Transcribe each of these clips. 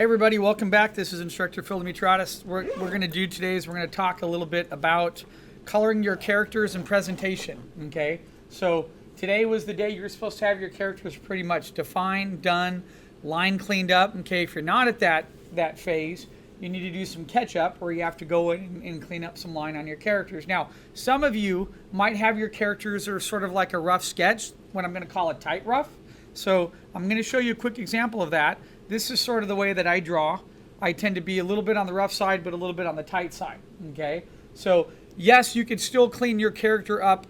Hey everybody, welcome back. This is Instructor Phil Dimitratis. We're going to do today is we're going to talk a little bit about coloring your characters and presentation. Okay, so today was the day you're supposed to have your characters pretty much defined, done, line cleaned up. Okay, if you're not at that phase, you need to do some catch up where you have to go in and clean up some line on your characters. Now, some of you might have your characters are sort of like a rough sketch, what I'm going to call a tight rough. So I'm going to show you a quick example of that. This is sort of the way that I draw. I tend to be a little bit on the rough side, but a little bit on the tight side. Okay, so yes, you could still clean your character up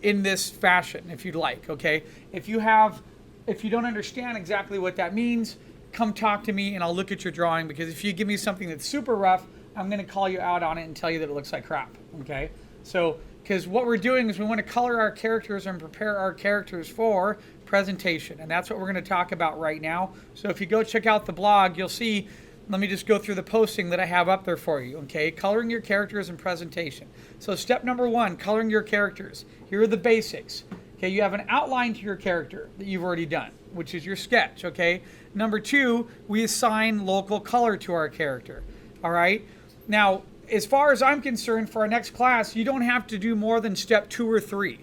in this fashion if you'd like. Okay, if you don't understand exactly what that means, come talk to me and I'll look at your drawing, because if you give me something that's super rough, I'm going to call you out on it and tell you that it looks like crap. Okay, so because what we're doing is we want to color our characters and prepare our characters for presentation, and that's what we're going to talk about right now. So if you go check out the blog, you'll see, let me just go through the posting that I have up there for you. Okay, coloring your characters and presentation. So step number one, coloring your characters. Here are the basics. Okay, you have an outline to your character that you've already done, which is your sketch. Okay, number two, we assign local color to our character. All right, now as far as I'm concerned, for our next class, you don't have to do more than step 2 or 3.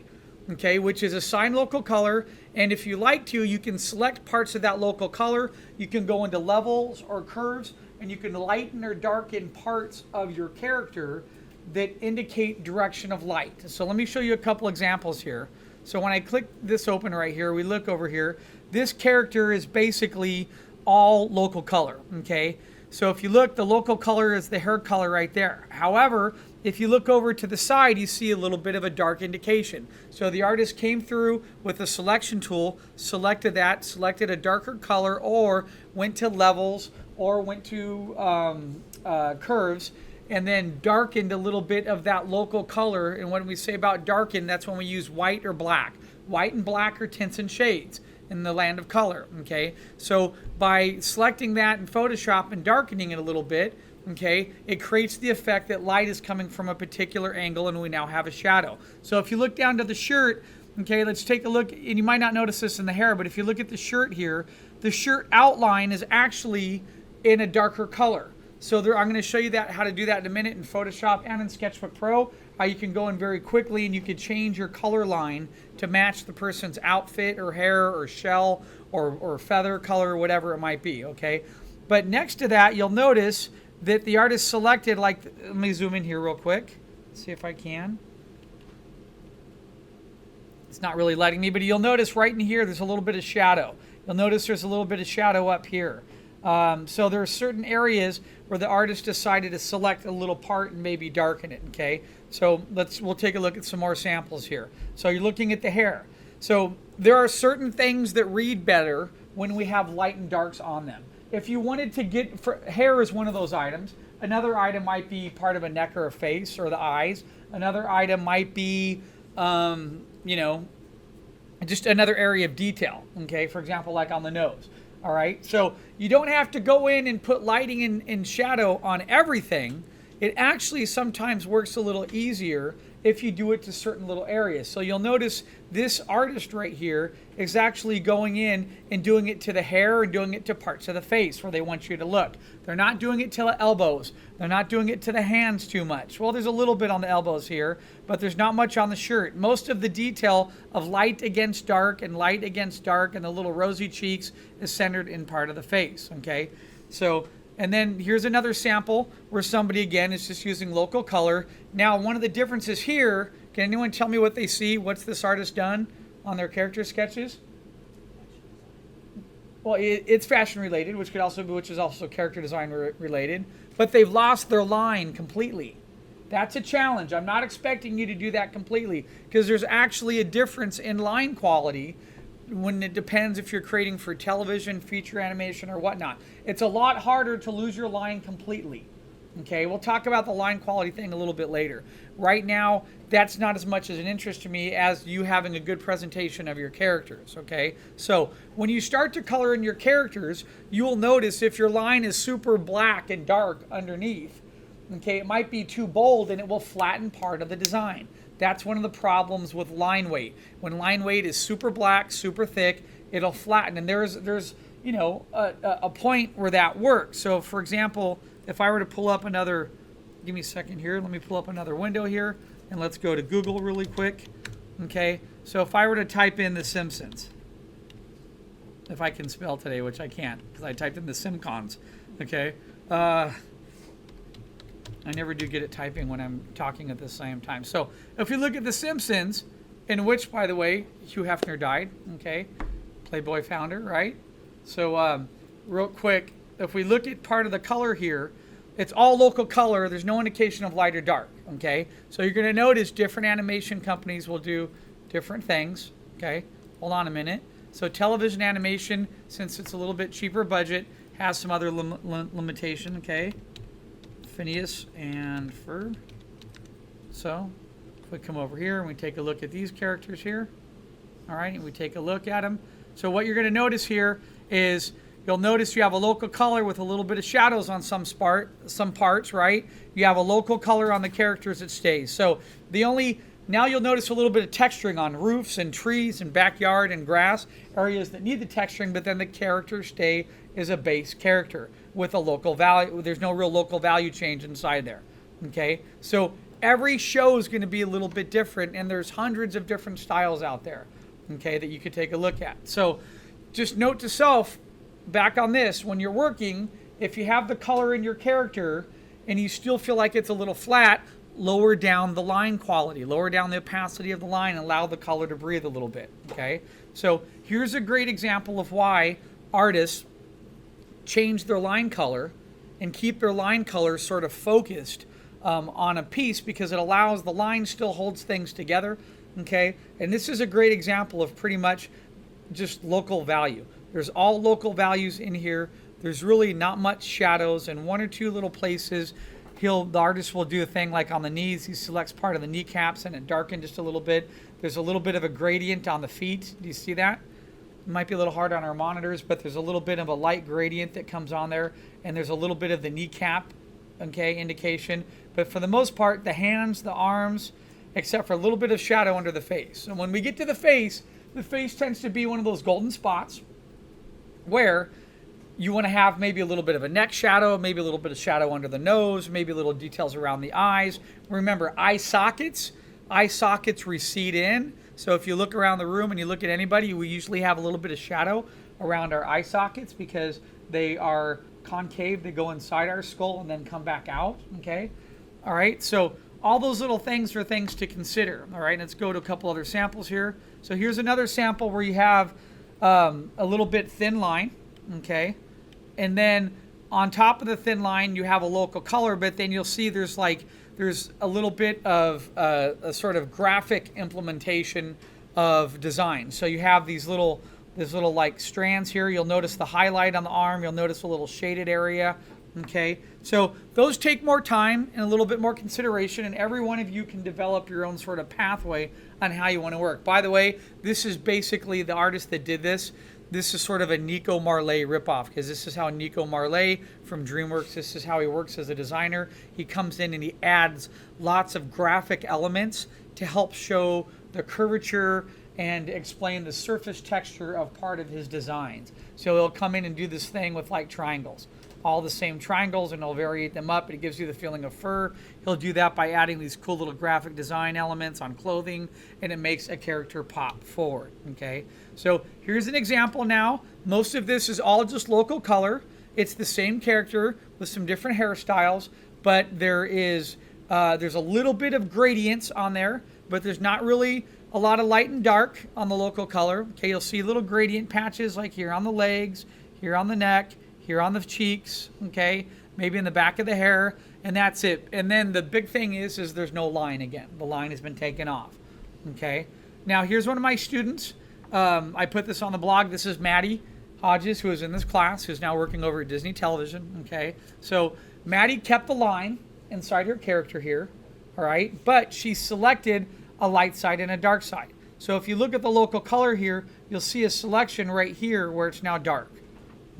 Okay, which is assign local color, and if you like to, you can select parts of that local color. You can go into levels or curves, and you can lighten or darken parts of your character that indicate direction of light. So let me show you a couple examples here. So when I click this open right here, we look over here, this character is basically all local color. Okay, so if you look, the local color is the hair color right there. However, if you look over to the side, you see a little bit of a dark indication. So the artist came through with a selection tool, selected a darker color, or went to levels, or went to curves, and then darkened a little bit of that local color. And when we say about darken, that's when we use white or black. White and black are tints and shades in the land of color. Okay, so by selecting that in Photoshop and darkening it a little bit, okay, it creates the effect that light is coming from a particular angle, and we now have a shadow. So if you look down to the shirt, okay, let's take a look, and you might not notice this in the hair, but if you look at the shirt here, the shirt outline is actually in a darker color. So I'm going to show you how to do that in a minute in Photoshop and in Sketchbook Pro, how you can go in very quickly and you can change your color line to match the person's outfit or hair or shell or feather color or whatever it might be, okay? But next to that, you'll notice that the artist selected, like, let me zoom in here real quick, see if I can. It's not really letting me, but you'll notice right in here there's a little bit of shadow. You'll notice there's a little bit of shadow up here. So there are certain areas where the artist decided to select a little part and maybe darken it, okay? So we'll take a look at some more samples here. So you're looking at the hair. So there are certain things that read better when we have light and darks on them. If you wanted to hair is one of those items. Another item might be part of a neck or a face or the eyes. Another item might be, just another area of detail, okay? For example, like on the nose. All right, so you don't have to go in and put lighting and shadow on everything. It actually sometimes works a little easier if you do it to certain little areas. So you'll notice this artist right here is actually going in and doing it to the hair and doing it to parts of the face where they want you to look. They're not doing it to the elbows. They're not doing it to the hands too much. Well, there's a little bit on the elbows here, but there's not much on the shirt. Most of the detail of light against dark and light against dark and the little rosy cheeks is centered in part of the face, okay? So, and then here's another sample where somebody, again, is just using local color. Now, one of the differences here, can anyone tell me what they see? What's this artist done on their character sketches? Well, it's fashion related, which is also character design related, but they've lost their line completely. That's a challenge. I'm not expecting you to do that completely, because there's actually a difference in line quality when it depends if you're creating for television, feature animation, or whatnot. It's a lot harder to lose your line completely. Okay, we'll talk about the line quality thing a little bit later. Right now, that's not as much as an interest to me as you having a good presentation of your characters, okay? So when you start to color in your characters, you will notice if your line is super black and dark underneath, okay, it might be too bold and it will flatten part of the design. That's one of the problems with line weight. When line weight is super black, super thick, it'll flatten. And there's you know, a point where that works. So for example, if I were to pull up another, give me a second here, let me pull up another window here, and let's go to Google really quick. Okay, so if I were to type in The Simpsons, if I can spell today, which I can't because I typed in the Simcons. Okay, I never do get at typing when I'm talking at the same time. So if you look at The Simpsons, in which, by the way, Hugh Hefner died, okay, Playboy founder, right? So real quick, if we look at part of the color here, it's all local color. There's no indication of light or dark, okay? So you're going to notice different animation companies will do different things, okay? Hold on a minute. So television animation, since it's a little bit cheaper budget, has some other limitation, okay? Phineas and Ferb. So if we come over here and we take a look at these characters here, all right, and we take a look at them. So what you're going to notice here is you'll notice you have a local color with a little bit of shadows on some parts, right? You have a local color on the characters that stays. So now you'll notice a little bit of texturing on roofs and trees and backyard and grass, areas that need the texturing, but then the characters stay as a base character with a local value. There's no real local value change inside there, okay? So every show is going to be a little bit different, and there's hundreds of different styles out there, okay, that you could take a look at. So just note to self, back on this, when you're working, if you have the color in your character and you still feel like it's a little flat, lower down the line quality, lower down the opacity of the line, and allow the color to breathe a little bit, okay? So here's a great example of why artists change their line color and keep their line color sort of focused on a piece, because it allows the line still holds things together, okay? And this is a great example of pretty much just local value. There's all local values in here. There's really not much shadows, and one or two little places the artist will do a thing like on the knees. He selects part of the kneecaps and it darkened just a little bit. There's a little bit of a gradient on the feet. Do you see that? It might be a little hard on our monitors, but there's a little bit of a light gradient that comes on there, and there's a little bit of the kneecap, okay, indication. But for the most part, the hands, the arms, except for a little bit of shadow under the face. And when we get to the face tends to be one of those golden spots where you want to have maybe a little bit of a neck shadow, maybe a little bit of shadow under the nose, maybe little details around the eyes. Remember, eye sockets recede in. So if you look around the room and you look at anybody, we usually have a little bit of shadow around our eye sockets because they are concave. They go inside our skull and then come back out, okay? All right, so all those little things are things to consider. All right, let's go to a couple other samples here. So here's another sample where you have a little bit thin line, okay? And then on top of the thin line, you have a local color, but then you'll see there's a little bit of a sort of graphic implementation of design. So you have these little like strands here. You'll notice the highlight on the arm. You'll notice a little shaded area. Okay, so those take more time and a little bit more consideration, and every one of you can develop your own sort of pathway on how you want to work. By the way, this is basically the artist that did this. This is sort of a Nico Marley ripoff, because this is how Nico Marley from DreamWorks, this is how he works as a designer. He comes in and he adds lots of graphic elements to help show the curvature and explain the surface texture of part of his designs. So he'll come in and do this thing with like triangles, all the same triangles, and he'll variate them up, and it gives you the feeling of fur. He'll do that by adding these cool little graphic design elements on clothing, and it makes a character pop forward, okay? So here's an example now. Most of this is all just local color. It's the same character with some different hairstyles, but there's a little bit of gradients on there, but there's not really a lot of light and dark on the local color. Okay, you'll see little gradient patches like here on the legs, here on the neck, here on the cheeks, okay, maybe in the back of the hair, and that's it. And then the big thing is there's no line again. The line has been taken off, okay? Now here's one of my students. I put this on the blog. This is Maddie Hodges, who is in this class, who's now working over at Disney Television, okay? So Maddie kept the line inside her character here, all right? But she selected a light side and a dark side. So if you look at the local color here, you'll see a selection right here where it's now dark,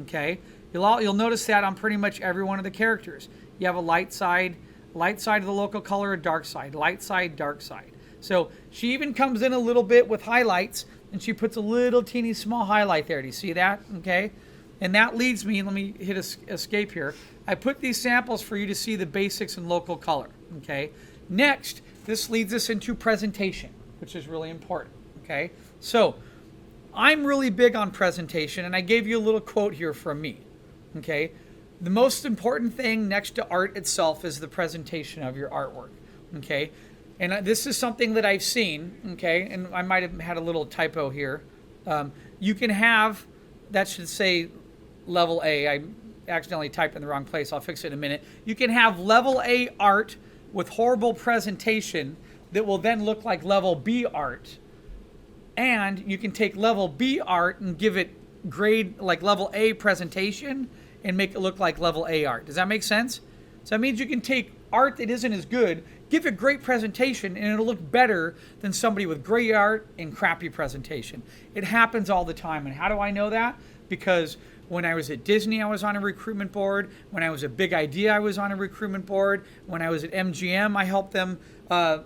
okay? You'll notice that on pretty much every one of the characters. You have a light side of the local color, a dark side, light side, dark side. So she even comes in a little bit with highlights, and she puts a little teeny small highlight there. Do you see that? Okay. And that leads me, let me hit escape here. I put these samples for you to see the basics in local color, okay? Next, this leads us into presentation, which is really important, okay? So, I'm really big on presentation, and I gave you a little quote here from me, okay? The most important thing next to art itself is the presentation of your artwork, okay? And this is something that I've seen, okay? And I might have had a little typo here. You can have, that should say level A. I accidentally typed in the wrong place. I'll fix it in a minute. You can have level A art with horrible presentation that will then look like level B art. And you can take level B art and give it grade like level A presentation and make it look like level A art. Does that make sense? So that means you can take art that isn't as good, give it great presentation, and it'll look better than somebody with great art and crappy presentation. It happens all the time. And how do I know that? Because when I was at Disney, I was on a recruitment board. When I was at Big Idea, I was on a recruitment board. When I was at MGM, I helped them,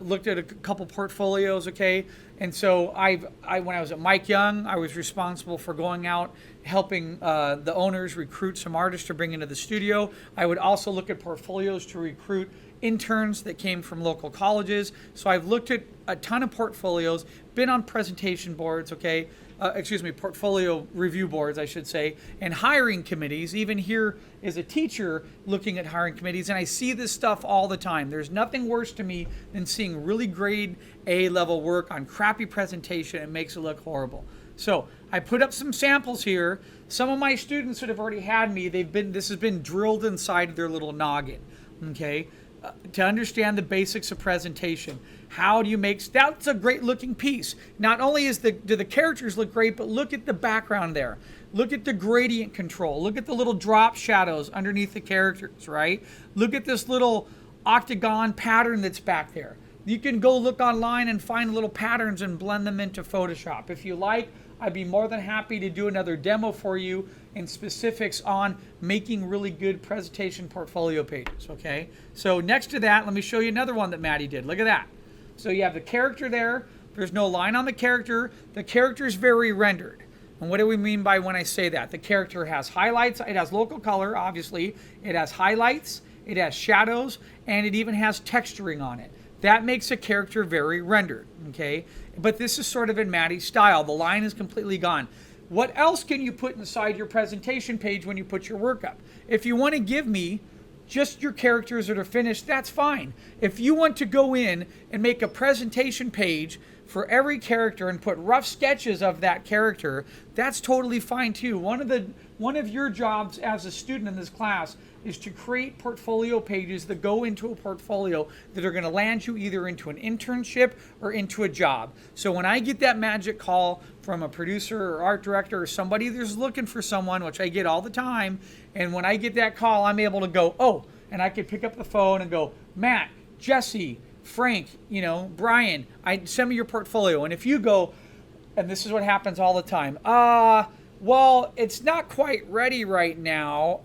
looked at a couple portfolios, okay? And so when I was at Mike Young, I was responsible for going out, helping the owners recruit some artists to bring into the studio. I would also look at portfolios to recruit interns that came from local colleges. So I've looked at a ton of portfolios, been on presentation boards, okay? Portfolio review boards, I should say, and hiring committees. Even here as a teacher looking at hiring committees, and I see this stuff all the time. There's nothing worse to me than seeing really grade A level work on crappy presentation. It makes it look horrible. So I put up some samples here. Some of my students that have already had me, this has been drilled inside their little noggin, okay? To understand the basics of presentation. How do you make, that's a great looking piece. Not only do the characters look great, but look at the background there. Look at the gradient control. Look at the little drop shadows underneath the characters, right? Look at this little octagon pattern that's back there. You can go look online and find little patterns and blend them into Photoshop. If you like, I'd be more than happy to do another demo for you in specifics on making really good presentation portfolio pages, okay? So next to that, let me show you another one that Maddie did. Look at that. So you have the character there. There's no line on the character. The character is very rendered. And what do we mean by when I say that? The character has highlights. It has local color, obviously. It has highlights. It has shadows. And it even has texturing on it. That makes a character very rendered, okay? But this is sort of in Maddie's style. The line is completely gone. What else can you put inside your presentation page when you put your work up? If you want to give me just your characters that are finished, that's fine. If you want to go in and make a presentation page for every character and put rough sketches of that character, that's totally fine too. One of your jobs as a student in this class is to create portfolio pages that go into a portfolio that are going to land you either into an internship or into a job. So when I get that magic call from a producer or art director or somebody that's looking for someone, which I get all the time, and when I get that call, I'm able to go, oh, and I can pick up the phone and go, Matt, Jesse, Frank, Brian, send me your portfolio. And if you go, and this is what happens all the time, well, it's not quite ready right now.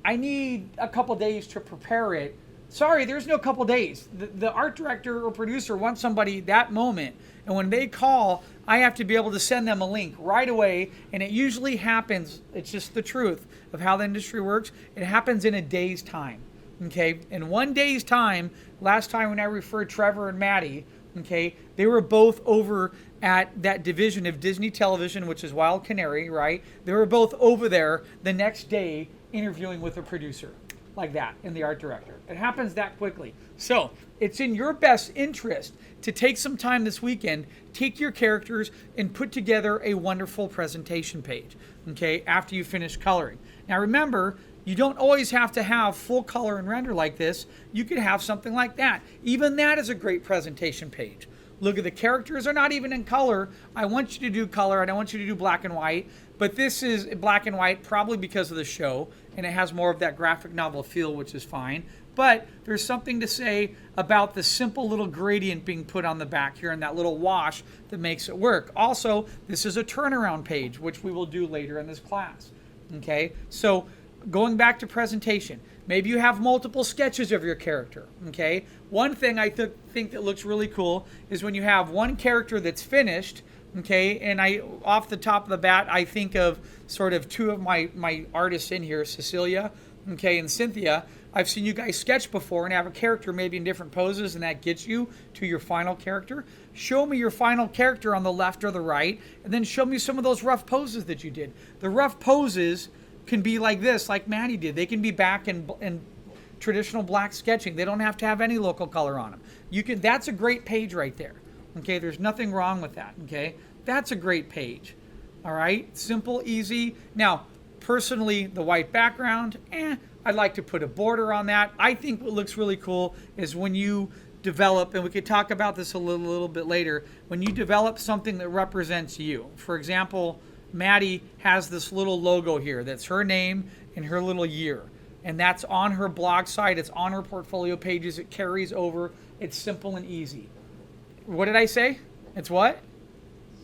I need a couple days to prepare it. Sorry, there's no couple days. The art director or producer wants somebody that moment. And when they call, I have to be able to send them a link right away. And it usually happens, it's just the truth of how the industry works. It happens in a day's time. Okay, in 1 day's time, last time when I referred Trevor and Maddie, okay, they were both over at that division of Disney Television, which is Wild Canary, right? They were both over there the next day interviewing with a producer like that and the art director. It happens that quickly. So it's in your best interest to take some time this weekend, take your characters and put together a wonderful presentation page, okay, after you finish coloring. Now remember, you don't always have to have full color and render like this. You could have something like that. Even that is a great presentation page. Look at the characters are not even in color. I want you to do color. I don't want you to do black and white. But this is black and white probably because of the show. And it has more of that graphic novel feel, which is fine. But there's something to say about the simple little gradient being put on the back here and that little wash that makes it work. Also, this is a turnaround page, which we will do later in this class. Okay, so going back to presentation, maybe you have multiple sketches of your character, okay? One thing I think that looks really cool is when you have one character that's finished, Okay, and I, off the top of the bat, I think of sort of two of my artists in here, Cecilia, okay, and Cynthia. I've seen you guys sketch before and have a character maybe in different poses, and that gets you to your final character. Show me your final character on the left or the right, and then show me some of those rough poses that you did. The rough poses can be like this, like Maddie did. They can be back in traditional black sketching. They don't have to have any local color on them. You can. That's a great page right there. Okay, there's nothing wrong with that. Okay, that's a great page. All right, simple, easy. Now, personally, the white background, I'd like to put a border on that. I think what looks really cool is when you develop, and we could talk about this a little bit later, when you develop something that represents you. For example, Maddie has this little logo here that's her name and her little year. And that's on her blog site. It's on her portfolio pages. It carries over. It's simple and easy. What did I say? It's what?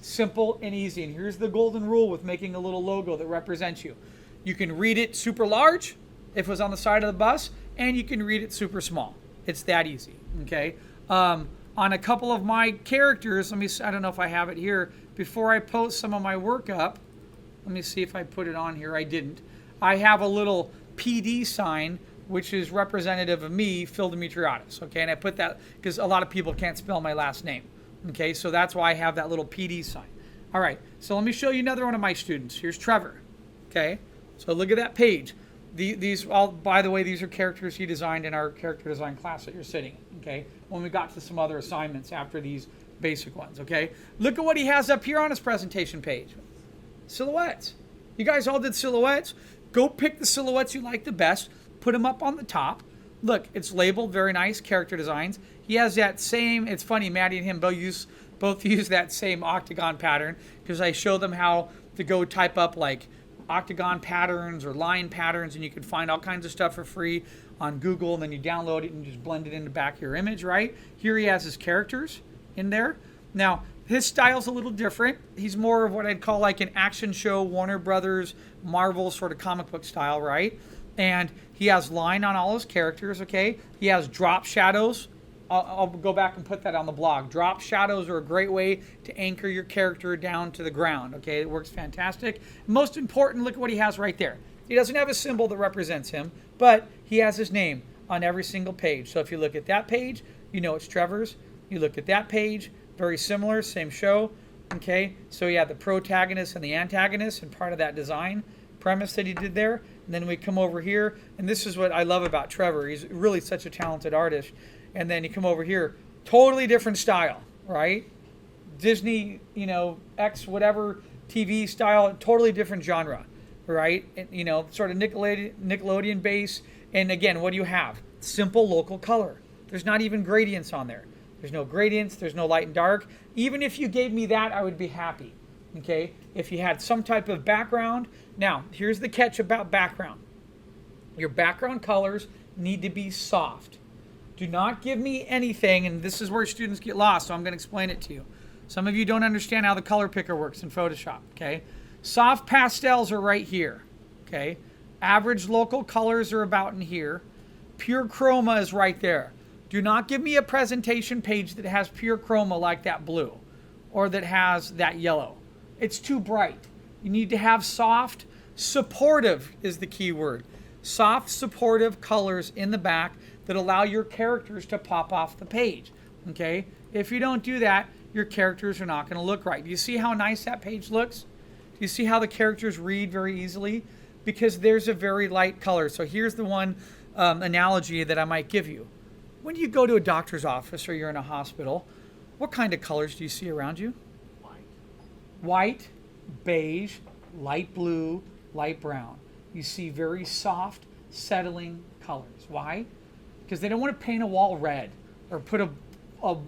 Simple and easy. And here's the golden rule with making a little logo that represents you. You can read it super large if it was on the side of the bus, and you can read it super small. It's that easy, okay? On a couple of my characters, let me see, I don't know if I have it here. Before I post some of my work up, let me see if I put it on here. I didn't. I have a little PD sign, which is representative of me, Phil Demetriadis, okay? And I put that because a lot of people can't spell my last name, okay? So that's why I have that little PD sign. All right, so let me show you another one of my students. Here's Trevor, okay? So look at that page. These all, by the way, these are characters he designed in our character design class that you're sitting in, okay? When we got to some other assignments after these basic ones, okay? Look at what he has up here on his presentation page. Silhouettes. You guys all did silhouettes. Go pick the silhouettes you like the best. Put them up on the top. Look, it's labeled very nice, character designs. He has that same, it's funny, Maddie and him both use that same octagon pattern because I show them how to go type up like octagon patterns or line patterns, and you can find all kinds of stuff for free on Google, and then you download it and just blend it in the back of your image, right? Here he has his characters in there. Now, his style's a little different. He's more of what I'd call like an action show, Warner Brothers, Marvel sort of comic book style, right? And he has line on all his characters, okay? He has drop shadows. I'll go back and put that on the blog. Drop shadows are a great way to anchor your character down to the ground, okay? It works fantastic. Most important, look at what he has right there. He doesn't have a symbol that represents him, but he has his name on every single page. So if you look at that page, you know it's Trevor's. You look at that page, very similar, same show, okay? So you have the protagonist and the antagonist and part of that design premise that he did there. And then we come over here, and this is what I love about Trevor. He's really such a talented artist. And then you come over here, totally different style, right? Disney, X whatever TV style, totally different genre, right? And, sort of Nickelodeon base. And again, what do you have? Simple local color. There's not even gradients on there. There's no gradients. There's no light and dark. Even if you gave me that, I would be happy, okay? If you had some type of background. Now, here's the catch about background. Your background colors need to be soft. Do not give me anything, and this is where students get lost, so I'm going to explain it to you. Some of you don't understand how the color picker works in Photoshop, okay? Soft pastels are right here, okay? Average local colors are about in here. Pure chroma is right there. Do not give me a presentation page that has pure chroma like that blue or that has that yellow. It's too bright. You need to have soft, supportive is the key word. Soft, supportive colors in the back that allow your characters to pop off the page, okay? If you don't do that, your characters are not going to look right. Do you see how nice that page looks? Do you see how the characters read very easily? Because there's a very light color. So here's the one analogy that I might give you. When you go to a doctor's office or you're in a hospital, what kind of colors do you see around you? White, beige, light blue, light brown. You see very soft, settling colors. Why? Because they don't want to paint a wall red or put a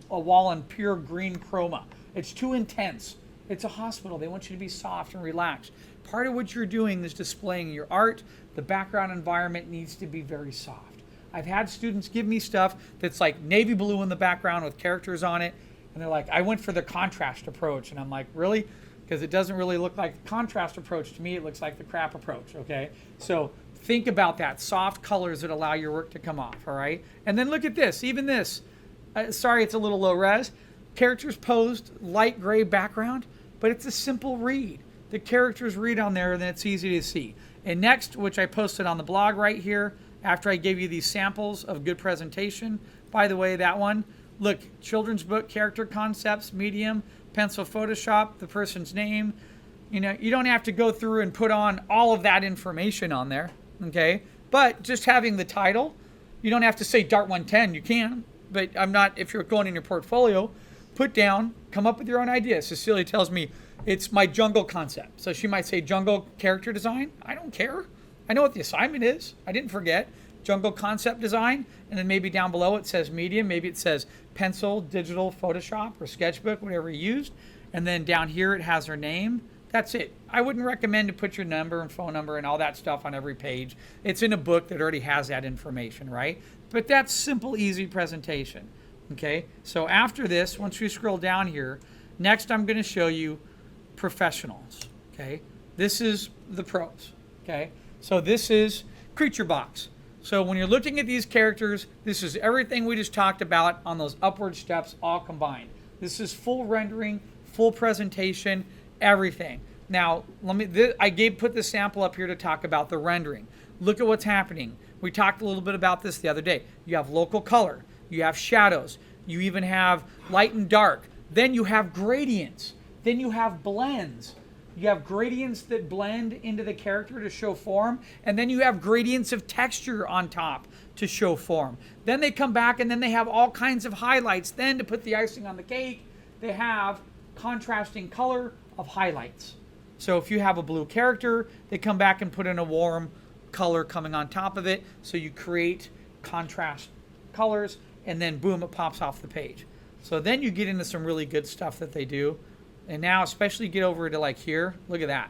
wall in pure green chroma. It's too intense. It's a hospital. They want you to be soft and relaxed. Part of what you're doing is displaying your art. The background environment needs to be very soft. I've had students give me stuff that's like navy blue in the background with characters on it, and they're like, I went for the contrast approach. And I'm like, really? Because it doesn't really look like the contrast approach to me. It looks like the crap approach, okay? So think about that. Soft colors that allow your work to come off, all right? And then look at this. Even this. Sorry, it's a little low res. Characters posed, light gray background. but it's a simple read. The characters read on there, and it's easy to see. And next, which I posted on the blog right here, after I gave you these samples of good presentation, by the way, that one, look, children's book, character concepts, medium, pencil, Photoshop, the person's name. You know, you don't have to go through and put on all of that information on there, okay? But just having the title, you don't have to say Dart 110, you can, but I'm not, if you're going in your portfolio, put down, come up with your own ideas. Cecilia tells me it's my jungle concept. So she might say jungle character design. I don't care. I know what the assignment is. I didn't forget. Jungle concept design. And then maybe down below it says medium. Maybe it says pencil, digital, Photoshop, or Sketchbook, whatever you used. And then down here it has her name. That's it. I wouldn't recommend to put your number and phone number and all that stuff on every page. It's in a book that already has that information, right? But that's simple, easy presentation. Okay, so after this, once we scroll down here, next I'm going to show you professionals. Okay, this is the pros. Okay, so this is Creature Box. So when you're looking at these characters, this is everything we just talked about on those upward steps all combined. This is full rendering, full presentation, everything. Now, I put the sample up here to talk about the rendering. Look at what's happening. We talked a little bit about this the other day. You have local color. You have shadows. You even have light and dark. Then you have gradients. Then you have blends. You have gradients that blend into the character to show form. And then you have gradients of texture on top to show form. Then they come back and then they have all kinds of highlights. Then to put the icing on the cake, they have contrasting color of highlights. So if you have a blue character, they come back and put in a warm color coming on top of it. So you create contrast colors. And then boom, it pops off the page. So then you get into some really good stuff that they do. And now especially get over to like here, look at that.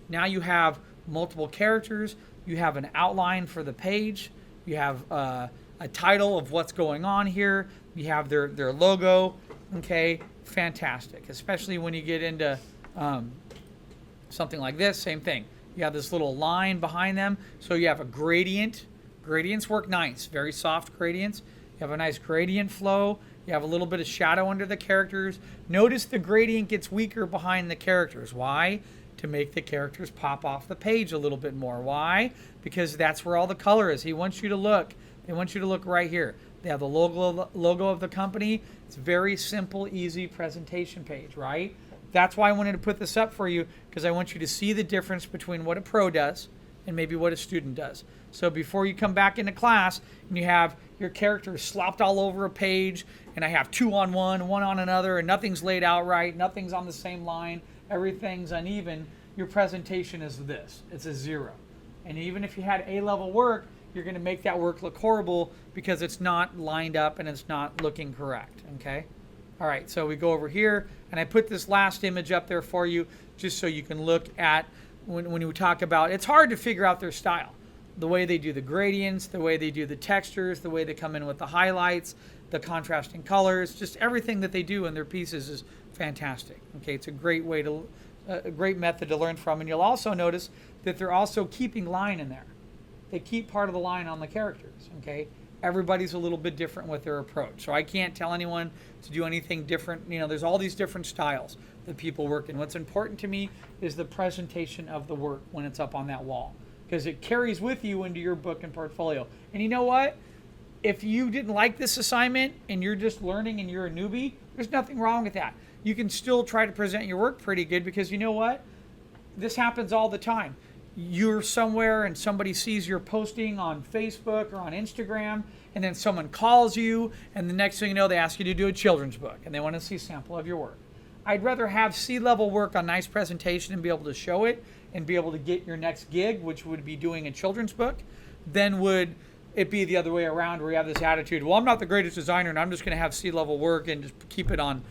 Now you have multiple characters, you have an outline for the page, you have a title of what's going on here, you have their logo, okay, fantastic. Especially when you get into something like this, same thing. You have this little line behind them, so you have a gradient. Gradients work nice, very soft gradients. You have a nice gradient flow. You have a little bit of shadow under the characters. Notice the gradient gets weaker behind the characters. Why? To make the characters pop off the page a little bit more. Why? Because that's where all the color is. He wants you to look. They want you to look right here. They have the logo of the company. It's a very simple, easy presentation page, right? That's why I wanted to put this up for you, because I want you to see the difference between what a pro does and maybe what a student does. So before you come back into class and you have your characters slopped all over a page, and I have two on one, one on another, and nothing's laid out right, nothing's on the same line, everything's uneven, your presentation is this. It's a 0. And even if you had A-level work, you're going to make that work look horrible because it's not lined up and it's not looking correct, okay? All right, so we go over here, and I put this last image up there for you just so you can look at when we talk about, it's hard to figure out their style. The way they do the gradients, the way they do the textures, the way they come in with the highlights, the contrasting colors, just everything that they do in their pieces is fantastic. Okay, it's a great way to, a great method to learn from. And you'll also notice that they're also keeping line in there. They keep part of the line on the characters. Okay, everybody's a little bit different with their approach. So I can't tell anyone to do anything different. You know, there's all these different styles that people work in. What's important to me is the presentation of the work when it's up on that wall, because it carries with you into your book and portfolio. And you know what? If you didn't like this assignment and you're just learning and you're a newbie, there's nothing wrong with that. You can still try to present your work pretty good, because you know what? This happens all the time. You're somewhere and somebody sees your posting on Facebook or on Instagram, and then someone calls you, and the next thing you know, they ask you to do a children's book, and they want to see a sample of your work. I'd rather have C-level work on nice presentation and be able to show it and be able to get your next gig, which would be doing a children's book, than would it be the other way around, where you have this attitude, well, I'm not the greatest designer and I'm just going to have C-level work and just keep it on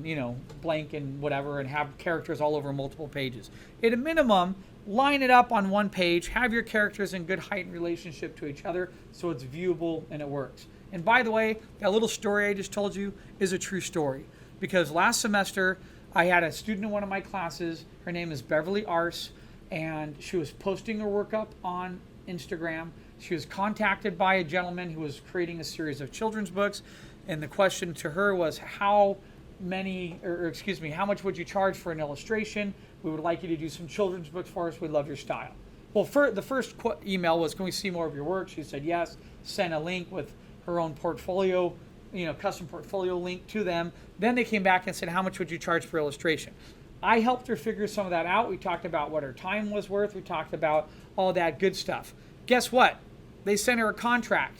you know, blank and whatever, and have characters all over multiple pages. At a minimum, line it up on one page, have your characters in good height and relationship to each other so it's viewable and it works. And by the way, that little story I just told you is a true story, because last semester I had a student in one of my classes. Her name is Beverly Arce, and she was posting her work up on Instagram. She was contacted by a gentleman who was creating a series of children's books, and the question to her was, how how much would you charge for an illustration? We would like you to do some children's books for us. We love your style. Well, the first email was, can we see more of your work? She said yes. Sent a link with her own portfolio, custom portfolio link to them. Then they came back and said, how much would you charge for illustration? I helped her figure some of that out. We talked about what her time was worth. We talked about all that good stuff. Guess what? They sent her a contract.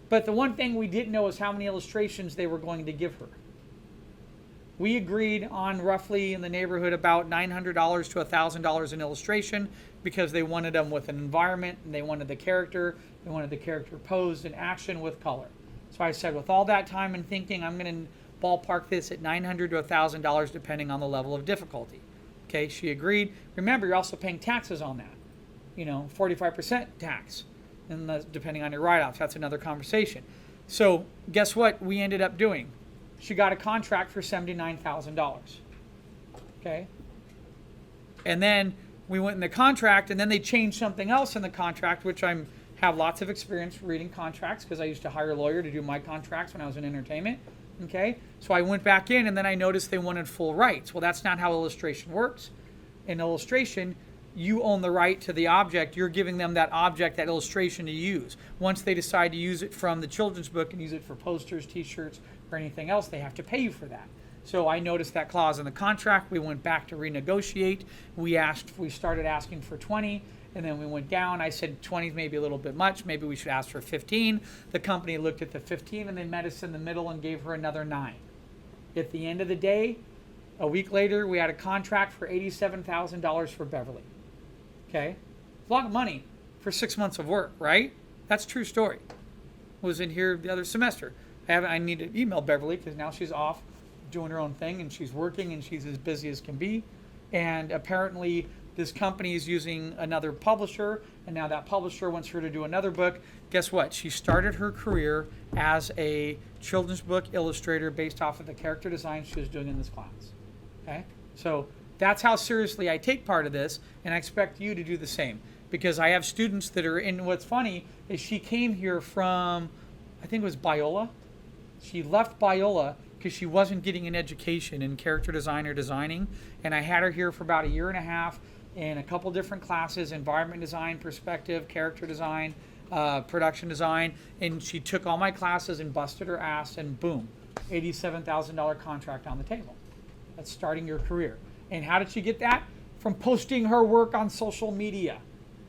But the one thing we didn't know is how many illustrations they were going to give her. We agreed on roughly in the neighborhood about $900 to $1,000 an illustration because they wanted them with an environment and they wanted the character posed in action with color. So I said, with all that time and thinking, I'm going to ballpark this at $900 to $1,000 depending on the level of difficulty. Okay, she agreed. Remember, you're also paying taxes on that. 45% tax, and depending on your write-offs. That's another conversation. So guess what we ended up doing? She got a contract for $79,000. Okay? And then we went in the contract, and then they changed something else in the contract, which have lots of experience reading contracts because I used to hire a lawyer to do my contracts when I was in entertainment. Okay? So I went back in, and then I noticed they wanted full rights. Well, that's not how illustration works. In illustration, you own the right to the object. You're giving them that object, that illustration to use. Once they decide to use it from the children's book and use it for posters, t-shirts, or anything else, they have to pay you for that. So I noticed that clause in the contract. We went back to renegotiate. We started asking for 20, and then we went down. I said 20 is maybe a little bit much. Maybe we should ask for 15. The company looked at the 15, and they met us in the middle and gave her another 9. At the end of the day, a week later, we had a contract for $87,000 for Beverly. Okay? It's a lot of money for 6 months of work, right? That's a true story. Was in here the other semester. I need to email Beverly because now she's off doing her own thing and she's working and she's as busy as can be. And apparently this company is using another publisher, and now that publisher wants her to do another book. Guess what? She started her career as a children's book illustrator based off of the character design she was doing in this class. Okay? So that's how seriously I take part of this, and I expect you to do the same. Because I have students that are in. What's funny is she came here from, I think it was Biola. She left Biola because she wasn't getting an education in character design or designing. And I had her here for about a year and a half in a couple different classes: environment design, perspective, character design, production design. And she took all my classes and busted her ass, and boom, $87,000 contract on the table. That's starting your career. And how did she get that? From posting her work on social media,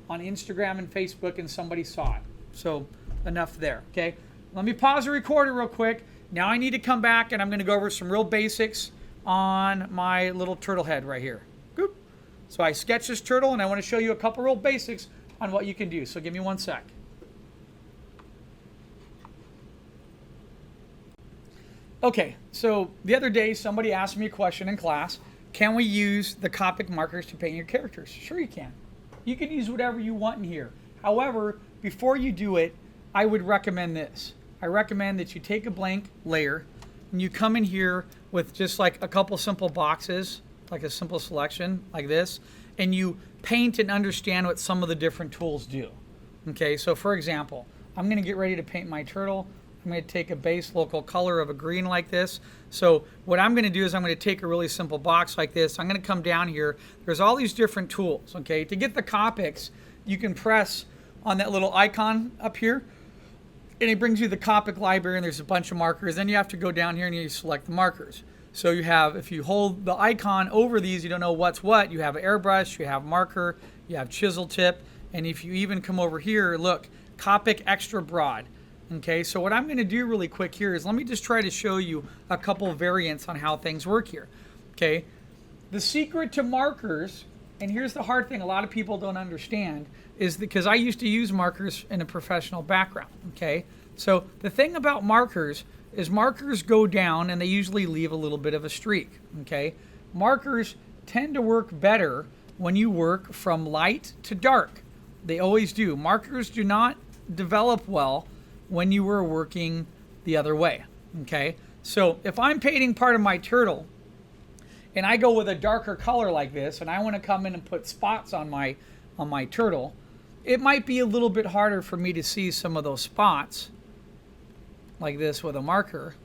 on Instagram and Facebook, and somebody saw it. So enough there, okay? Let me pause the recorder real quick. Now I need to come back, and I'm going to go over some real basics on my little turtle head right here. Goop. So I sketched this turtle, and I want to show you a couple real basics on what you can do. So give me 1 sec. Okay, so the other day somebody asked me a question in class. Can we use the Copic markers to paint your characters? Sure you can. You can use whatever you want in here. However, before you do it, I would recommend this. I recommend that you take a blank layer and you come in here with just like a couple simple boxes, like a simple selection like this, and you paint and understand what some of the different tools do. Okay, so for example, I'm going to get ready to paint my turtle. I'm going to take a base local color of a green like this. So what I'm going to do is I'm going to take a really simple box like this. I'm going to come down here. There's all these different tools, okay? To get the Copics, you can press on that little icon up here, and it brings you the Copic library, and there's a bunch of markers. Then you have to go down here and you select the markers. So you have, if you hold the icon over these, you don't know what's what. You have airbrush, you have marker, you have chisel tip, and if you even come over here, look, Copic extra broad. Okay, so what I'm going to do really quick here is let me just try to show you a couple variants on how things work here. Okay, the secret to markers, and here's the hard thing a lot of people don't understand, is because I used to use markers in a professional background. Okay, so the thing about markers is markers go down and they usually leave a little bit of a streak. Okay, markers tend to work better when you work from light to dark. They always do. Markers do not develop well when you were working the other way, okay? So if I'm painting part of my turtle and I go with a darker color like this and I want to come in and put spots on my turtle, it might be a little bit harder for me to see some of those spots like this with a marker.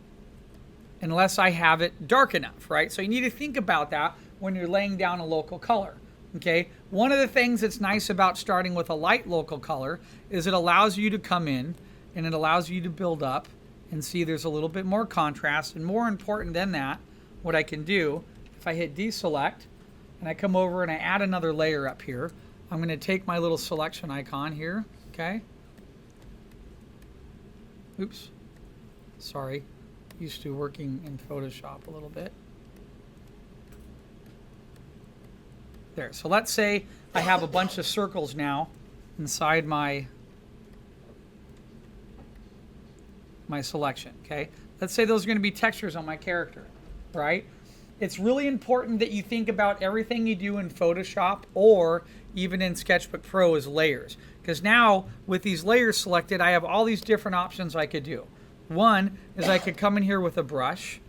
unless I have it dark enough, right? So you need to think about that when you're laying down a local color. Okay, one of the things that's nice about starting with a light local color is it allows you to come in and it allows you to build up and see there's a little bit more contrast. And more important than that, what I can do, if I hit deselect and I come over and I add another layer up here, I'm going to take my little selection icon here, okay? Oops, sorry, used to working in Photoshop a little bit. There, so let's say I have a bunch of circles now inside my selection, okay? Let's say those are going to be textures on my character, right? It's really important that you think about everything you do in Photoshop or even in Sketchbook Pro as layers. Because now, with these layers selected, I have all these different options I could do. One is I could come in here with a brush,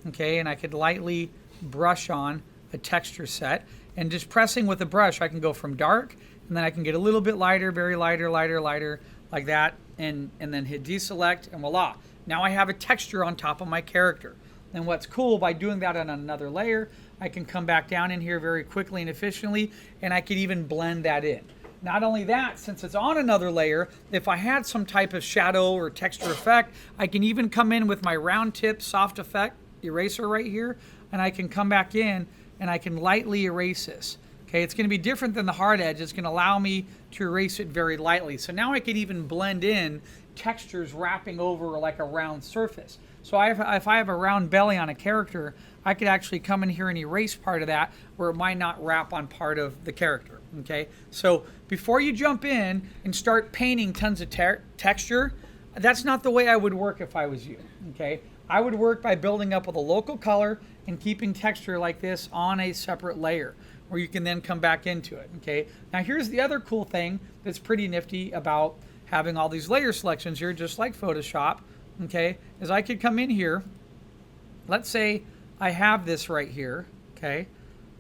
okay, and I could lightly brush on a texture set. And just pressing with a brush, I can go from dark, and then I can get a little bit lighter, very lighter, lighter, lighter, like that, and then hit deselect, and voila. Now I have a texture on top of my character. And what's cool, by doing that on another layer, I can come back down in here very quickly and efficiently, and I could even blend that in. Not only that, since it's on another layer, if I had some type of shadow or texture effect, I can even come in with my round tip soft effect eraser right here, and I can come back in and I can lightly erase this. Okay, it's going to be different than the hard edge. It's going to allow me to erase it very lightly. So now I can even blend in textures wrapping over like a round surface. So if I have a round belly on a character, I could actually come in here and erase part of that where it might not wrap on part of the character. Okay, so before you jump in and start painting tons of texture, that's not the way I would work if I was you. Okay, I would work by building up with a local color and keeping texture like this on a separate layer where you can then come back into it. Okay, now here's the other cool thing that's pretty nifty about having all these layer selections here, just like Photoshop, okay, is I could come in here, let's say I have this right here, okay,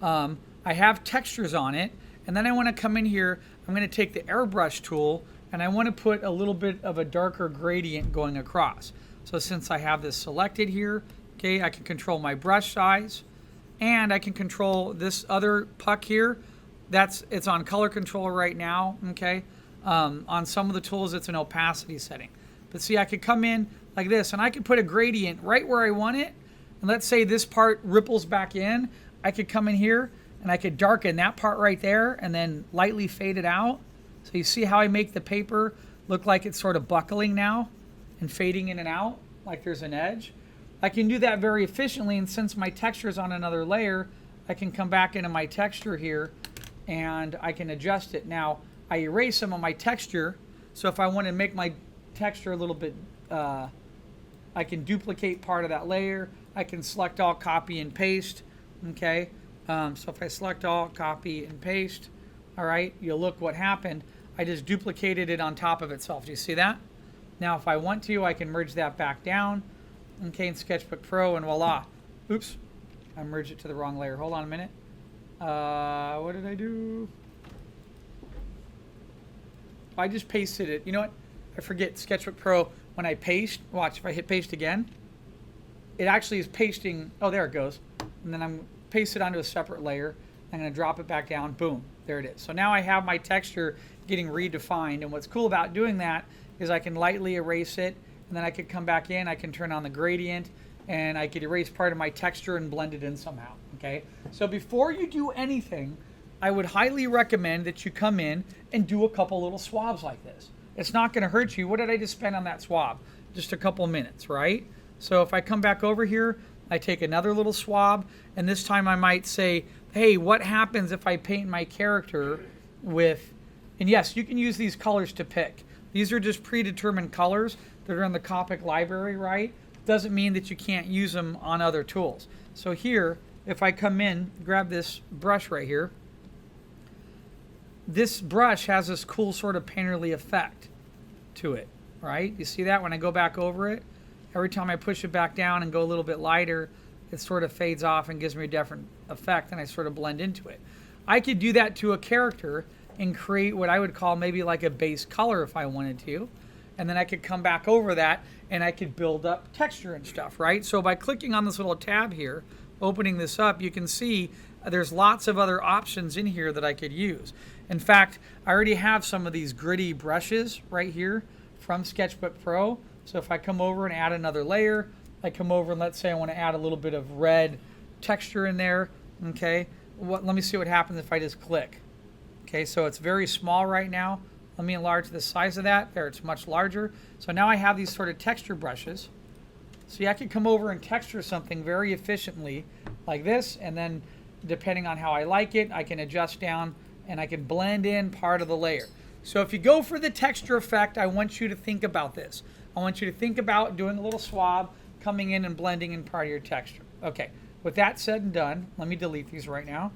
I have textures on it, and then I want to come in here, I'm going to take the airbrush tool and I want to put a little bit of a darker gradient going across. So since I have this selected here, okay, I can control my brush size, and I can control this other puck here. It's on color control right now, okay? On some of the tools, it's an opacity setting. But see, I could come in like this, and I could put a gradient right where I want it. And let's say this part ripples back in. I could come in here, and I could darken that part right there, and then lightly fade it out. So you see how I make the paper look like it's sort of buckling now and fading in and out, like there's an edge. I can do that very efficiently, and since my texture is on another layer, I can come back into my texture here and I can adjust it. Now, I erase some of my texture, so if I want to make my texture a little bit, I can duplicate part of that layer. I can select all, copy, and paste, okay? So if I select all, copy, and paste, all right, you'll look what happened. I just duplicated it on top of itself. Do you see that? Now, if I want to, I can merge that back down. Okay, in Sketchbook Pro, and voila. Oops, I merged it to the wrong layer. Hold on a minute. What did I do? I just pasted it. You know what? I forget Sketchbook Pro. When I paste, watch, if I hit paste again, it actually is pasting. Oh, there it goes. And then I'm paste it onto a separate layer. I'm going to drop it back down. Boom, there it is. So now I have my texture getting redefined. And what's cool about doing that is I can lightly erase it, and then I could come back in, I can turn on the gradient, and I could erase part of my texture and blend it in somehow, okay? So before you do anything, I would highly recommend that you come in and do a couple little swabs like this. It's not gonna hurt you. What did I just spend on that swab? Just a couple minutes, right? So if I come back over here, I take another little swab, and this time I might say, hey, what happens if I paint my character with, and yes, you can use these colors to pick. These are just predetermined colors that are in the Copic library, right? Doesn't mean that you can't use them on other tools. So here, if I come in, grab this brush right here, this brush has this cool sort of painterly effect to it, right? You see that when I go back over it? Every time I push it back down and go a little bit lighter, it sort of fades off and gives me a different effect, and I sort of blend into it. I could do that to a character and create what I would call maybe like a base color if I wanted to. and then I could come back over that and I could build up texture and stuff, right? So by clicking on this little tab here, opening this up, you can see there's lots of other options in here that I could use. In fact, I already have some of these gritty brushes right here from Sketchbook Pro. So if I come over and add another layer, I come over and let's say I want to add a little bit of red texture in there, okay? Let me see what happens if I just click. Okay, so it's very small right now. Let me enlarge the size of that. There, it's much larger. So now I have these sort of texture brushes. See, I could come over and texture something very efficiently like this, and then depending on how I like it, I can adjust down and I can blend in part of the layer. So if you go for the texture effect, I want you to think about this. I want you to think about doing a little swab, coming in and blending in part of your texture. Okay, with that said and done, let me delete these right now.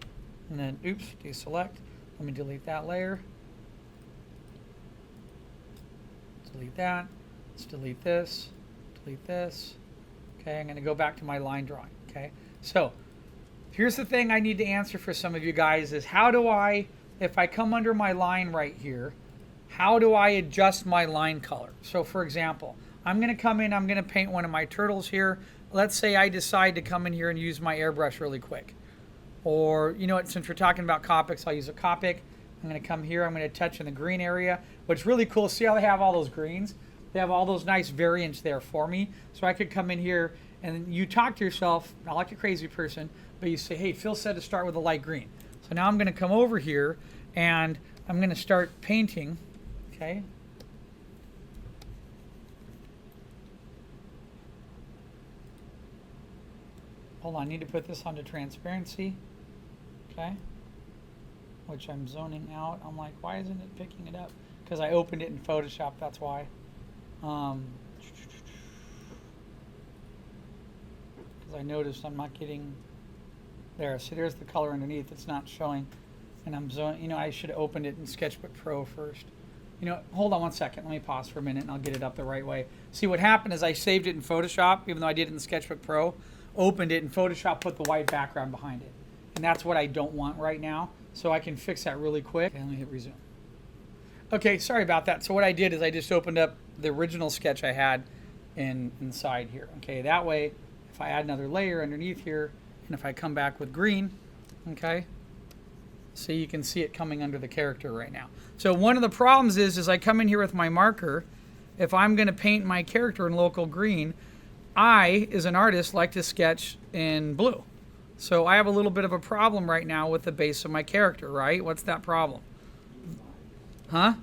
And then, oops, deselect. Let me delete that layer. Delete that. Let's delete this. Delete this. Okay, I'm going to go back to my line drawing. Okay, so here's the thing I need to answer for some of you guys is how do I, if I come under my line right here, how do I adjust my line color? So for example, I'm going to come in, I'm going to paint one of my turtles here. Let's say I decide to come in here and use my airbrush really quick. Or, you know what, since we're talking about Copics, I'll use a Copic. I'm going to come here, I'm going to touch in the green area. What's really cool, see how they have all those greens? They have all those nice variants there for me. So I could come in here and you talk to yourself, not like a crazy person, but you say, hey, Phil said to start with a light green. So now I'm going to come over here and I'm going to start painting, okay? Hold on, I need to put this onto transparency, okay? Which I'm zoning out. I'm like, why isn't it picking it up? Because I opened it in Photoshop, that's why. Because I noticed I'm not getting there. See, there's the color underneath. It's not showing. And I'm zoning. You know, I should have opened it in Sketchbook Pro first. You know, hold on one second. Let me pause for a minute and I'll get it up the right way. See, what happened is I saved it in Photoshop, even though I did it in Sketchbook Pro, opened it, and Photoshop put the white background behind it. And that's what I don't want right now. So I can fix that really quick. Okay, let me hit resume. Okay, sorry about that. So what I did is I just opened up the original sketch I had inside here. Okay, that way, if I add another layer underneath here, and if I come back with green, okay, so you can see it coming under the character right now. So one of the problems is I come in here with my marker. If I'm going to paint my character in local green, I, as an artist, like to sketch in blue. So I have a little bit of a problem right now with the base of my character, right? What's that problem? Huh?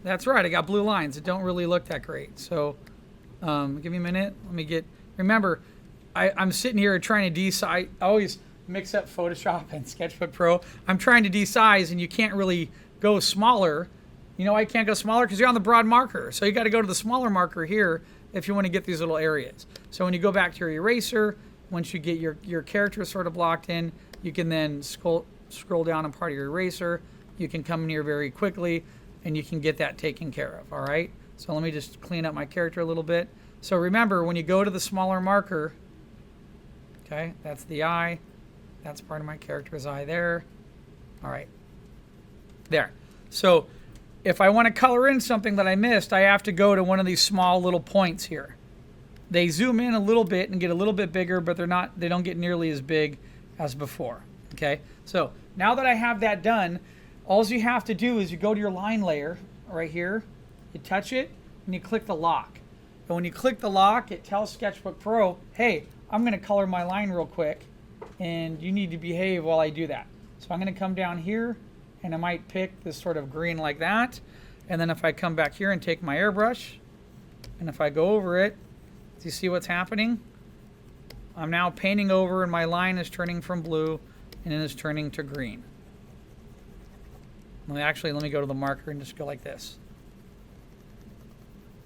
That's right, I got blue lines that don't really look that great. So give me a minute. Let me get, remember, I'm sitting here trying to desize. I always mix up Photoshop and Sketchbook Pro. I'm trying to desize and you can't really go smaller. You know, I can't go smaller because you're on the broad marker. So you got to go to the smaller marker here if you want to get these little areas. So when you go back to your eraser, once you get your character sort of blocked in, you can then scroll down on part of your eraser. You can come in here very quickly and you can get that taken care of, all right? So let me just clean up my character a little bit. So remember, when you go to the smaller marker, okay, that's the eye. That's part of my character's eye there. All right, there. So if I want to color in something that I missed, I have to go to one of these small little points here. They zoom in a little bit and get a little bit bigger, but they don't get nearly as big as before, okay? So now that I have that done, all you have to do is you go to your line layer right here, you touch it, and you click the lock. And when you click the lock, it tells Sketchbook Pro, hey, I'm going to color my line real quick, and you need to behave while I do that. So I'm going to come down here, and I might pick this sort of green like that. And then if I come back here and take my airbrush, and if I go over it, do you see what's happening? I'm now painting over, and my line is turning from blue, and it is turning to green. Let me go to the marker and just go like this.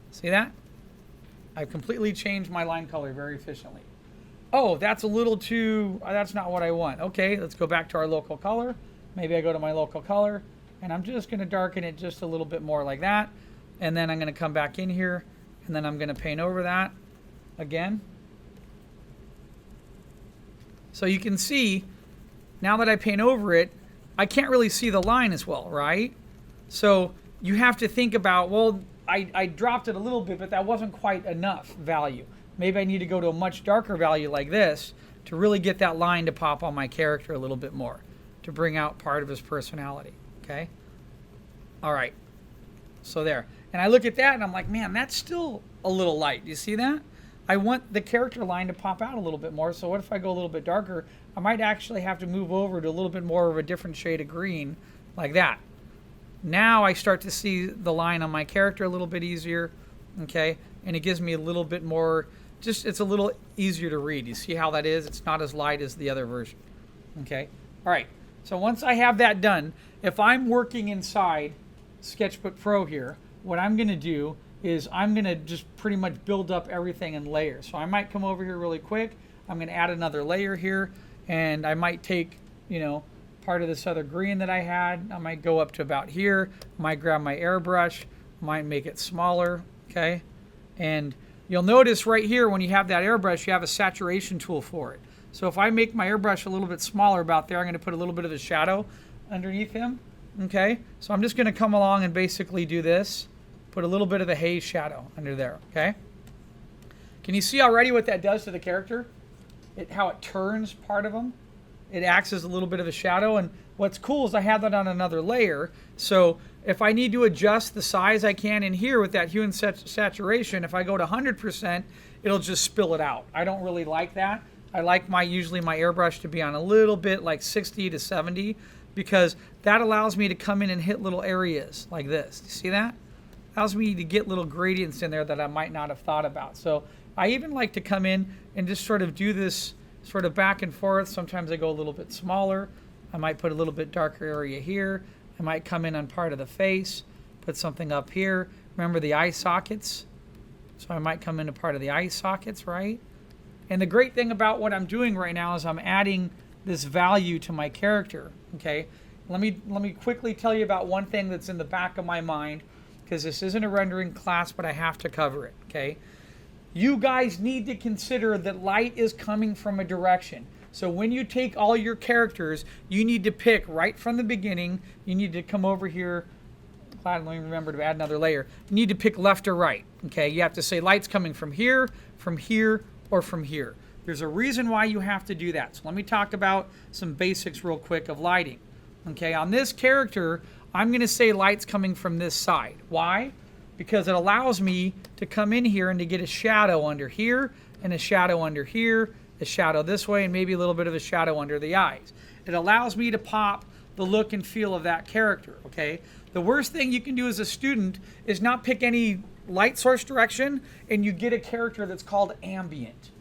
See that? I've completely changed my line color very efficiently. Oh, that's a little too, that's not what I want. Okay, let's go back to our local color. Maybe I go to my local color, and I'm just going to darken it just a little bit more like that. And then I'm going to come back in here, and then I'm going to paint over that again. So you can see, now that I paint over it, I can't really see the line as well, right? So you have to think about, well, I dropped it a little bit, but that wasn't quite enough value. Maybe I need to go to a much darker value like this to really get that line to pop on my character a little bit more, to bring out part of his personality, okay? All right, so there. And I look at that and I'm like, man, that's still a little light. You see that? I want the character line to pop out a little bit more, so what if I go a little bit darker? I might actually have to move over to a little bit more of a different shade of green, like that. Now I start to see the line on my character a little bit easier, okay? And it gives me a little bit more, just it's a little easier to read. You see how that is? It's not as light as the other version, okay? All right, so once I have that done, if I'm working inside Sketchbook Pro here, what I'm gonna do is I'm gonna just pretty much build up everything in layers. So I might come over here really quick. I'm gonna add another layer here, and I might take, you know, part of this other green that I had. I might go up to about here. I might grab my airbrush, might make it smaller, okay? And you'll notice right here when you have that airbrush, you have a saturation tool for it. So if I make my airbrush a little bit smaller about there, I'm gonna put a little bit of a shadow underneath him, okay? So I'm just gonna come along and basically do this, put a little bit of the haze shadow under there, okay? Can you see already what that does to the character? How it turns part of him? It acts as a little bit of a shadow, and what's cool is I have that on another layer, so if I need to adjust the size I can in here with that hue and saturation, if I go to 100%, it'll just spill it out. I don't really like that. I like usually my airbrush to be on a little bit like 60 to 70, because that allows me to come in and hit little areas like this. You see that? Allows me to get little gradients in there that I might not have thought about. So I even like to come in and just sort of do this sort of back and forth. Sometimes I go a little bit smaller. I might put a little bit darker area here. I might come in on part of the face, put something up here. Remember the eye sockets? So I might come into part of the eye sockets, right? And the great thing about what I'm doing right now is I'm adding this value to my character, okay? Let me quickly tell you about one thing that's in the back of my mind, because this isn't a rendering class, but I have to cover it, okay? You guys need to consider that light is coming from a direction. So when you take all your characters, you need to pick right from the beginning. You need to come over here. Glad I remember to add another layer. You need to pick left or right, okay? You have to say light's coming from here, or from here. There's a reason why you have to do that. So let me talk about some basics real quick of lighting. Okay, on this character, I'm gonna say light's coming from this side. Why? Because it allows me to come in here and to get a shadow under here, and a shadow under here, a shadow this way, and maybe a little bit of a shadow under the eyes. It allows me to pop the look and feel of that character, okay? The worst thing you can do as a student is not pick any light source direction, and you get a character that's called ambient,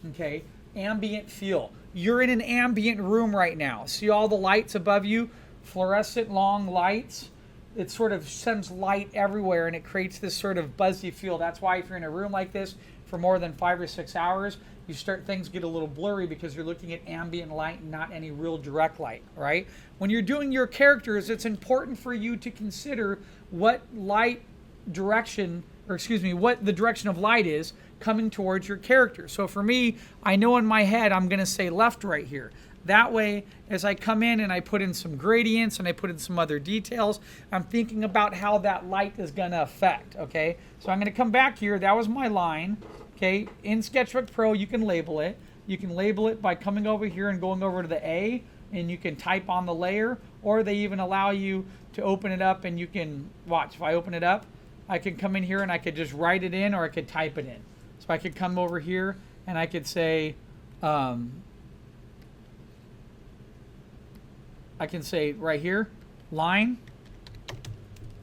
okay? Ambient feel. You're in an ambient room right now. See all the lights above you? Fluorescent long lights. It sort of sends light everywhere, and it creates this sort of buzzy feel. That's why if you're in a room like this for more than 5 or 6 hours, things get a little blurry because you're looking at ambient light and not any real direct light, right? When you're doing your characters, it's important for you to consider what what the direction of light is coming towards your character. So for me, I know in my head I'm gonna say left right here. That way, as I come in and I put in some gradients and I put in some other details, I'm thinking about how that light is gonna affect, okay? So I'm gonna come back here, that was my line, okay? In Sketchbook Pro, you can label it. You can label it by coming over here and going over to the A, and you can type on the layer, or they even allow you to open it up and you can, watch, if I open it up, I can come in here and I could just write it in, or I could type it in. So I could come over here and I could say, I can say right here, line,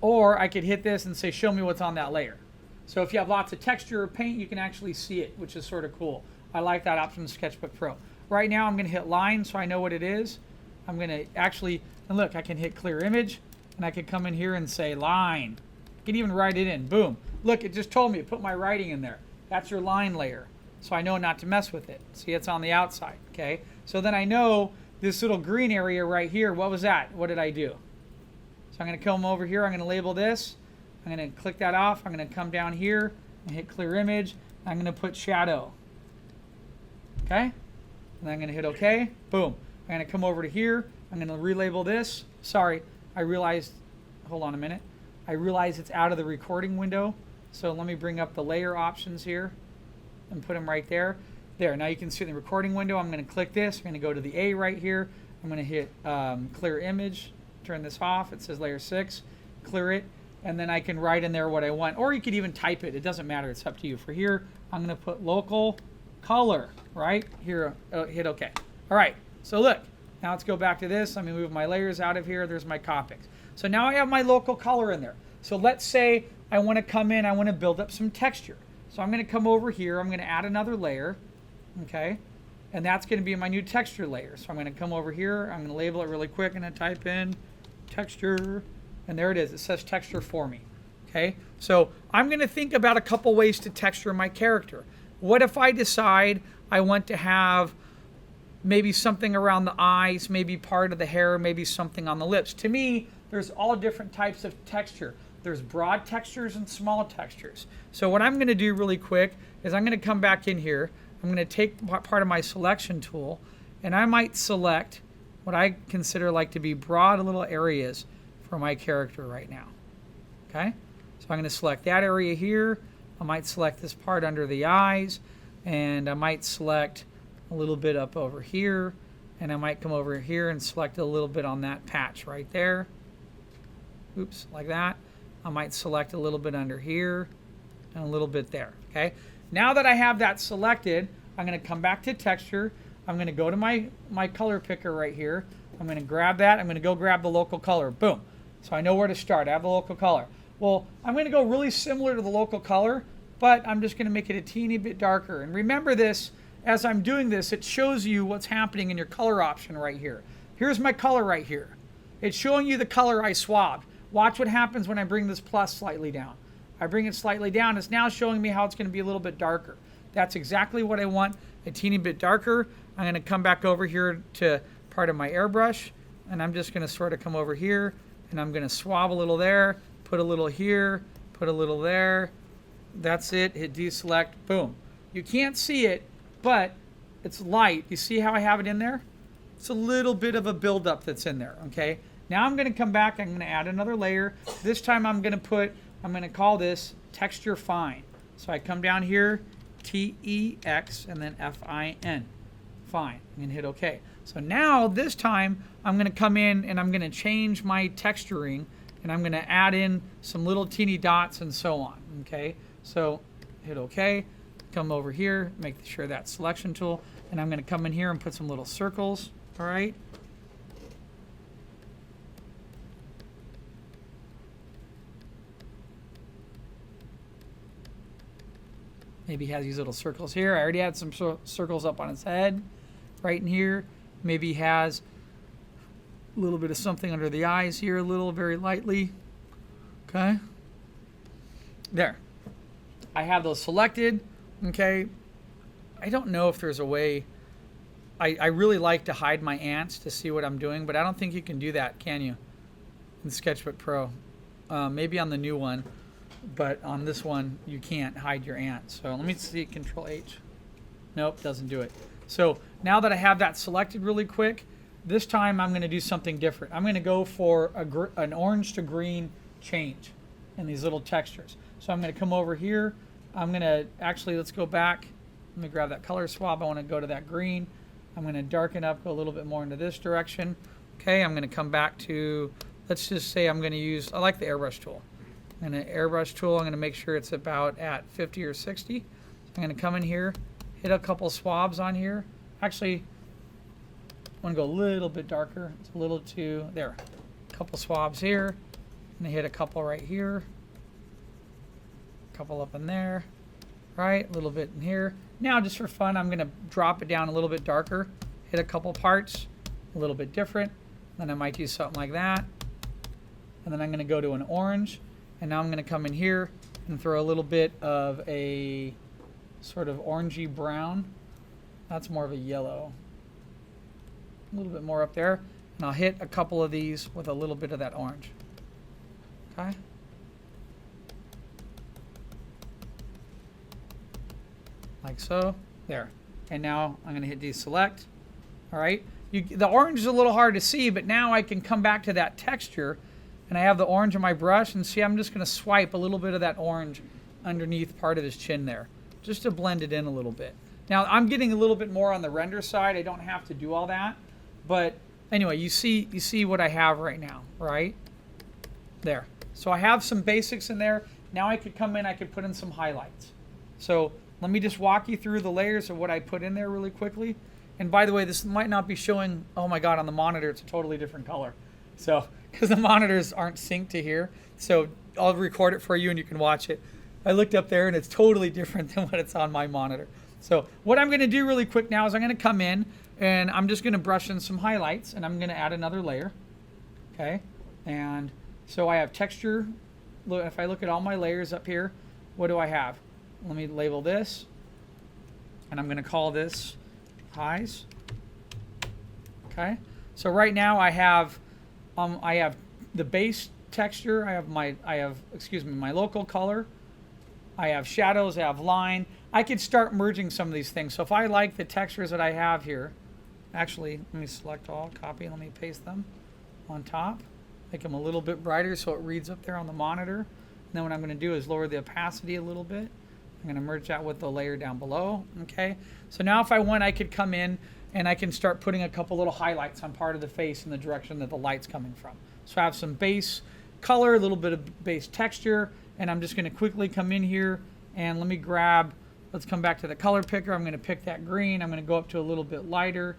or I could hit this and say, show me what's on that layer. So if you have lots of texture or paint, you can actually see it, which is sort of cool. I like that option in Sketchbook Pro. Right now I'm gonna hit line so I know what it is. I'm gonna actually, and look, I can hit clear image, and I could come in here and say line. I can even write it in, boom. Look, it just told me, it put my writing in there. That's your line layer. So I know not to mess with it. See, it's on the outside, okay? So then I know this little green area right here, what was that? What did I do? So I'm gonna come over here, I'm gonna label this. I'm gonna click that off. I'm gonna come down here and hit clear image. I'm gonna put shadow, okay? And I'm gonna hit okay, boom. I'm gonna come over to here. I'm gonna relabel this. Sorry, I realized, hold on a minute. I realize it's out of the recording window. So let me bring up the layer options here and put them right there. There, now you can see in the recording window, I'm going to click this. I'm going to go to the A right here. I'm going to hit clear image, turn this off. It says layer 6, clear it, and then I can write in there what I want. Or you could even type it. It doesn't matter. It's up to you. For here, I'm going to put local color right here. Hit OK. All right, so look. Now let's go back to this. Let me move my layers out of here. There's my topics. So now I have my local color in there. So let's say I want to come in, I want to build up some texture. So I'm going to come over here. I'm going to add another layer. Okay. And that's going to be my new texture layer. So I'm going to come over here. I'm going to label it really quick. I'm going to type in texture. And there it is. It says texture for me. Okay. So I'm going to think about a couple ways to texture my character. What if I decide I want to have maybe something around the eyes, maybe part of the hair, maybe something on the lips? To me, there's all different types of texture. There's broad textures and small textures. So what I'm going to do really quick is I'm going to come back in here. I'm going to take part of my selection tool, and I might select what I consider like to be broad little areas for my character right now. Okay? So I'm going to select that area here. I might select this part under the eyes, and I might select a little bit up over here, and I might come over here and select a little bit on that patch right there. Oops, like that. I might select a little bit under here and a little bit there. Okay. Now that I have that selected, I'm going to come back to texture. I'm going to go to my color picker right here. I'm going to grab that. I'm going to go grab the local color. Boom. So I know where to start. I have the local color. Well, I'm going to go really similar to the local color, but I'm just going to make it a teeny bit darker. And remember this, as I'm doing this, it shows you what's happening in your color option right here. Here's my color right here. It's showing you the color I swabbed. Watch what happens when I bring this plus slightly down. I bring it slightly down. It's now showing me how it's going to be a little bit darker. That's exactly what I want, a teeny bit darker. I'm going to come back over here to part of my airbrush, and I'm just going to sort of come over here, and I'm going to swab a little there, put a little here, put a little there. That's it. Hit deselect. Boom. You can't see it, but it's light. You see how I have it in there? It's a little bit of a buildup that's in there, okay? Now I'm going to come back. I'm going to add another layer. This time I'm going to call this texture fine. So I come down here, T-E-X, and then F-I-N. Fine. I'm going to hit OK. So now this time I'm going to come in and I'm going to change my texturing, and I'm going to add in some little teeny dots and so on, okay? So hit OK. Come over here, make sure that selection tool, and I'm going to come in here and put some little circles, all right? Maybe he has these little circles here. I already had some circles up on his head, right in here. Maybe he has a little bit of something under the eyes here, a little, very lightly. Okay. There. I have those selected. Okay. I don't know if there's a way. I really like to hide my ants to see what I'm doing, but I don't think you can do that, can you? In Sketchbook Pro. Maybe on the new one, but on this one, you can't hide your ants. So let me see, Control H. Nope, doesn't do it. So now that I have that selected really quick, this time I'm going to do something different. I'm going to go for an orange to green change in these little textures. So I'm going to come over here. I'm going to, actually, let's go back. Let me grab that color swab. I want to go to that green. I'm going to darken up, go a little bit more into this direction. Okay, I'm going to come back to, let's just say I'm going to use, I like the airbrush tool. I'm going to airbrush tool. I'm going to make sure it's about at 50 or 60. I'm going to come in here, hit a couple swabs on here. Actually, I want to go a little bit darker. It's a little too, there. A couple swabs here. And hit a couple right here. A couple up in there. Right, a little bit in here. Now, just for fun, I'm going to drop it down a little bit darker. Hit a couple parts, a little bit different. Then I might do something like that. And then I'm going to go to an orange. And now I'm going to come in here and throw a little bit of a sort of orangey brown. That's more of a yellow. A little bit more up there. And I'll hit a couple of these with a little bit of that orange. Okay. Like so. There. And now I'm going to hit deselect. All right. The orange is a little hard to see, but now I can come back to that texture and I have the orange in my brush, and see, I'm just going to swipe a little bit of that orange underneath part of his chin there, just to blend it in a little bit. Now, I'm getting a little bit more on the render side. I don't have to do all that, but anyway, you see what I have right now, right? There. So I have some basics in there. Now I could come in, I could put in some highlights. So let me just walk you through the layers of what I put in there really quickly. And by the way, this might not be showing, oh my God, on the monitor, it's a totally different color. So, because the monitors aren't synced to here. So I'll record it for you and you can watch it. I looked up there and it's totally different than what it's on my monitor. So what I'm gonna do really quick now is I'm gonna come in and I'm just gonna brush in some highlights and I'm gonna add another layer, okay? And so I have texture. Look, if I look at all my layers up here, what do I have? Let me label this, and I'm gonna call this highs. Okay, so right now I have the base texture. I have my local color. I have shadows. I have line. I could start merging some of these things. So if I like the textures that I have here, actually, let me select all, copy, and let me paste them on top. Make them a little bit brighter so it reads up there on the monitor. And then what I'm going to do is lower the opacity a little bit. I'm going to merge that with the layer down below. Okay. So now if I want, I could come in and I can start putting a couple little highlights on part of the face in the direction that the light's coming from. So I have some base color, a little bit of base texture, and I'm just going to quickly come in here and let me grab, let's come back to the color picker. I'm going to pick that green. I'm going to go up to a little bit lighter,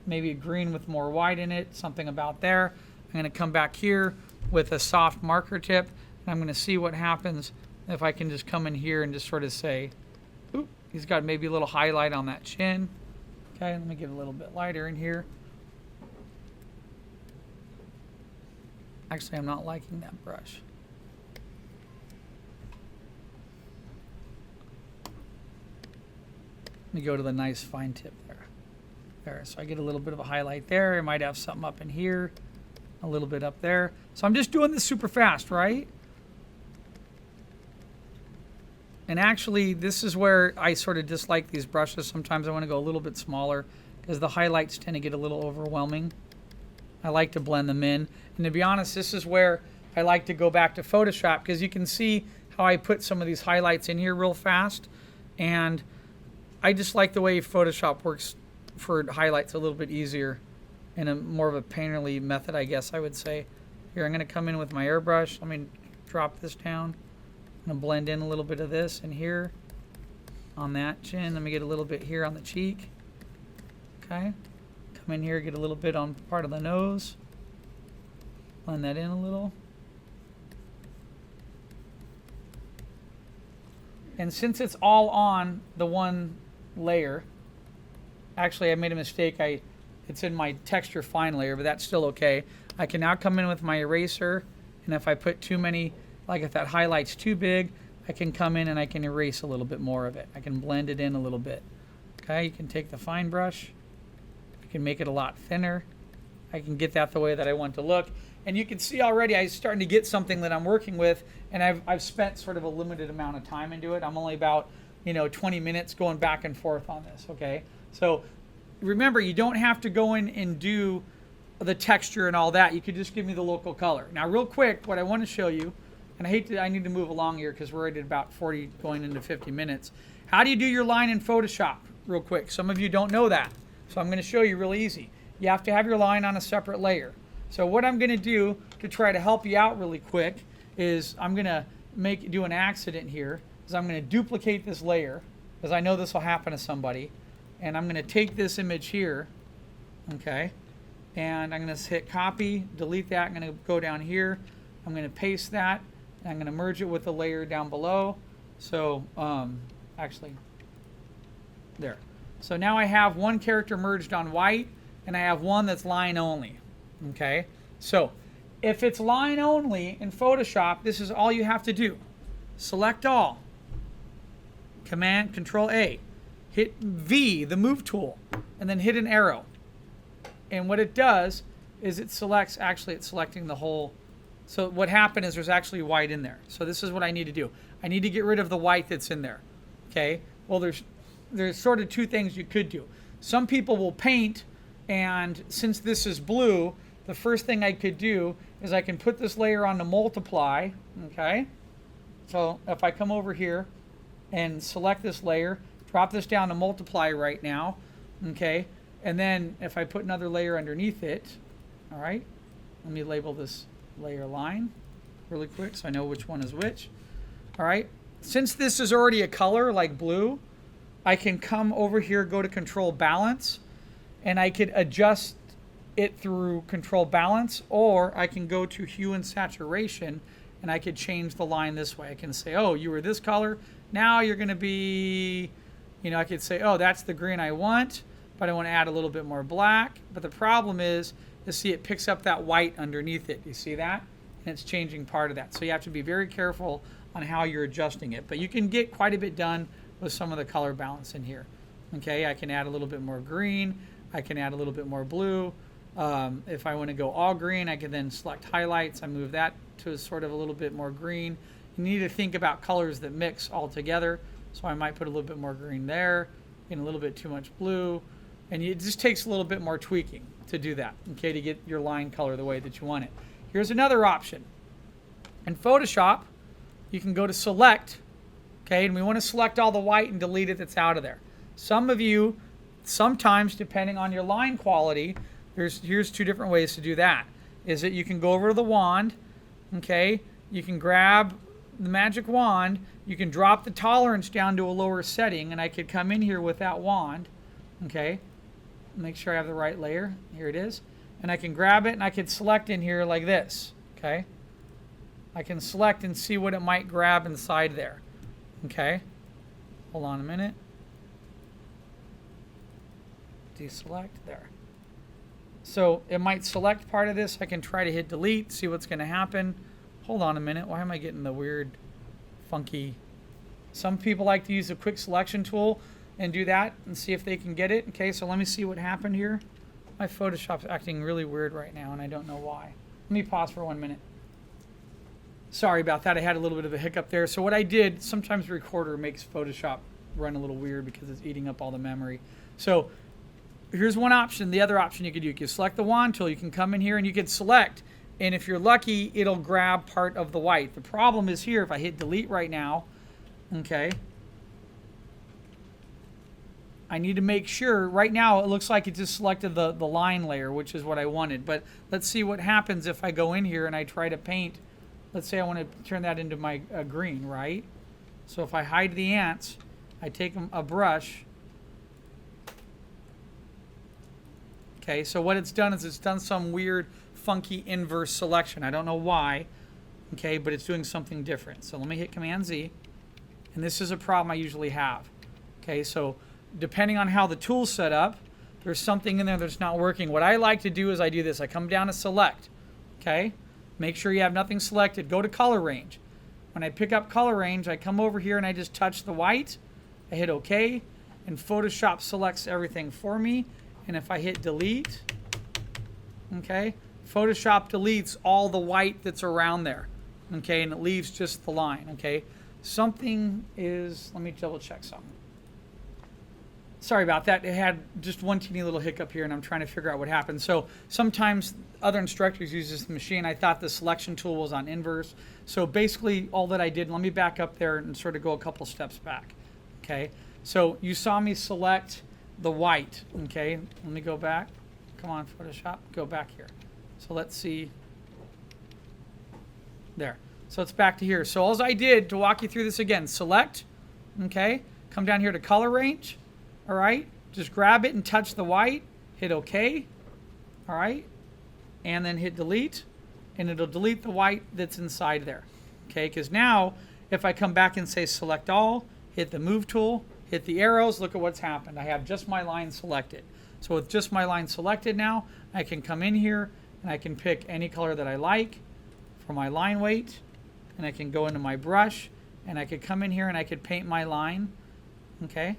maybe a green with more white in it, something about there. I'm going to come back here with a soft marker tip, and I'm going to see what happens if I can just come in here and just sort of say, oop, he's got maybe a little highlight on that chin. Okay, let me get a little bit lighter in here. Actually, I'm not liking that brush. Let me go to the nice fine tip there. There, so I get a little bit of a highlight there. I might have something up in here. A little bit up there. So I'm just doing this super fast, right? And actually, this is where I sort of dislike these brushes. Sometimes I want to go a little bit smaller because the highlights tend to get a little overwhelming. I like to blend them in. And to be honest, this is where I like to go back to Photoshop because you can see how I put some of these highlights in here real fast. And I just like the way Photoshop works for highlights a little bit easier. In a more of a painterly method, I guess I would say. Here, I'm going to come in with my airbrush. Let me drop this down. I'm going to blend in a little bit of this in here on that chin. Let me get a little bit here on the cheek. Okay. Come in here, get a little bit on part of the nose. Blend that in a little. And since it's all on the one layer, actually I made a mistake. It's in my texture fine layer, but that's still okay. I can now come in with my eraser, and if I put too many, like if that highlight's too big, I can come in and I can erase a little bit more of it. I can blend it in a little bit. Okay, you can take the fine brush, you can make it a lot thinner. I can get that the way that I want to look. And you can see already I'm starting to get something that I'm working with, and I've spent sort of a limited amount of time into it. I'm only about 20 minutes going back and forth on this, okay? So remember, you don't have to go in and do the texture and all that. You could just give me the local color. Now, real quick, what I want to show you, and I need to move along here because we're already at about 40 going into 50 minutes. How do you do your line in Photoshop? Real quick. Some of you don't know that. So I'm going to show you really easy. You have to have your line on a separate layer. So what I'm going to do to try to help you out really quick is I'm going to do an accident here. Is I'm going to duplicate this layer because I know this will happen to somebody. And I'm going to take this image here, okay, and I'm going to hit copy, delete that. I'm going to go down here. I'm going to paste that. And I'm going to merge it with the layer down below. So actually, there. So now I have one character merged on white, and I have one that's line only, okay? So if it's line only in Photoshop, this is all you have to do. Select all, Command, Control A. Hit V, the move tool, and then hit an arrow. And what it does is it's selecting the whole. So what happened is there's actually white in there. So this is what I need to do. I need to get rid of the white that's in there. Okay? Well, there's sort of two things you could do. Some people will paint, and since this is blue, the first thing I could do is I can put this layer on the multiply, okay? So if I come over here and select this layer, drop this down to multiply right now, okay? And then if I put another layer underneath it, all right, let me label this layer line really quick so I know which one is which. All right, since this is already a color like blue, I can come over here, go to control balance, and I could adjust it through control balance, or I can go to hue and saturation and I could change the line this way. I can say, oh, you were this color, now you're going to be, you know, I could say, oh, that's the green I want, but I want to add a little bit more black. But the problem is, you see it picks up that white underneath it. You see that? And it's changing part of that. So you have to be very careful on how you're adjusting it. But you can get quite a bit done with some of the color balance in here. Okay, I can add a little bit more green. I can add a little bit more blue. If I want to go all green, I can then select highlights. I move that to sort of a little bit more green. You need to think about colors that mix all together. So I might put a little bit more green there and a little bit too much blue. And it just takes a little bit more tweaking to do that, okay, to get your line color the way that you want it. Here's another option. In Photoshop, you can go to select, okay, and we want to select all the white and delete it that's out of there. Some of you, sometimes depending on your line quality, here's two different ways to do that. Is that you can go over to the wand, okay, you can grab the magic wand, you can drop the tolerance down to a lower setting, and I could come in here with that wand, okay, make sure I have the right layer. Here it is. And I can grab it and I can select in here like this. Okay. I can select and see what it might grab inside there. Okay. Hold on a minute. Deselect there. So it might select part of this. I can try to hit delete, see what's going to happen. Hold on a minute. Why am I getting the weird, funky? Some people like to use a quick selection tool and do that and see if they can get it. Okay, so let me see what happened here. My Photoshop's acting really weird right now and I don't know why. Let me pause for 1 minute. Sorry about that. I had a little bit of a hiccup there. So what I did, sometimes Recorder makes Photoshop run a little weird because it's eating up all the memory. So here's one option. The other option you could do, you can select the wand tool. You can come in here and you can select. And if you're lucky, it'll grab part of the white. The problem is here, if I hit delete right now, okay, I need to make sure, right now it looks like it just selected the line layer, which is what I wanted. But let's see what happens if I go in here and I try to paint. Let's say I want to turn that into my green, right? So if I hide the ants, I take a brush. Okay, so what it's done is it's done some weird, funky inverse selection. I don't know why, okay, but it's doing something different. So let me hit Command Z, and this is a problem I usually have. Okay, so depending on how the tool's set up, there's something in there that's not working. What I like to do is I do this. I come down to select, okay? Make sure you have nothing selected. Go to color range. When I pick up color range, I come over here and I just touch the white. I hit OK, and Photoshop selects everything for me. And if I hit delete, okay, Photoshop deletes all the white that's around there, okay, and it leaves just the line, okay? Something is, let me double check something. Sorry about that. It had just one teeny little hiccup here, and I'm trying to figure out what happened. So sometimes other instructors use this machine. I thought the selection tool was on inverse. So basically all that I did, let me back up there and sort of go a couple steps back. Okay, so you saw me select the white. Okay, let me go back. Come on, Photoshop, go back here. So let's see. There. So it's back to here. So all I did to walk you through this again, select, okay, come down here to color range. All right, just grab it and touch the white, hit OK, all right, and then hit delete, and it'll delete the white that's inside there, okay, because now if I come back and say select all, hit the move tool, hit the arrows, look at what's happened. I have just my line selected. So with just my line selected now, I can come in here and I can pick any color that I like for my line weight, and I can go into my brush and I could come in here and I could paint my line, okay.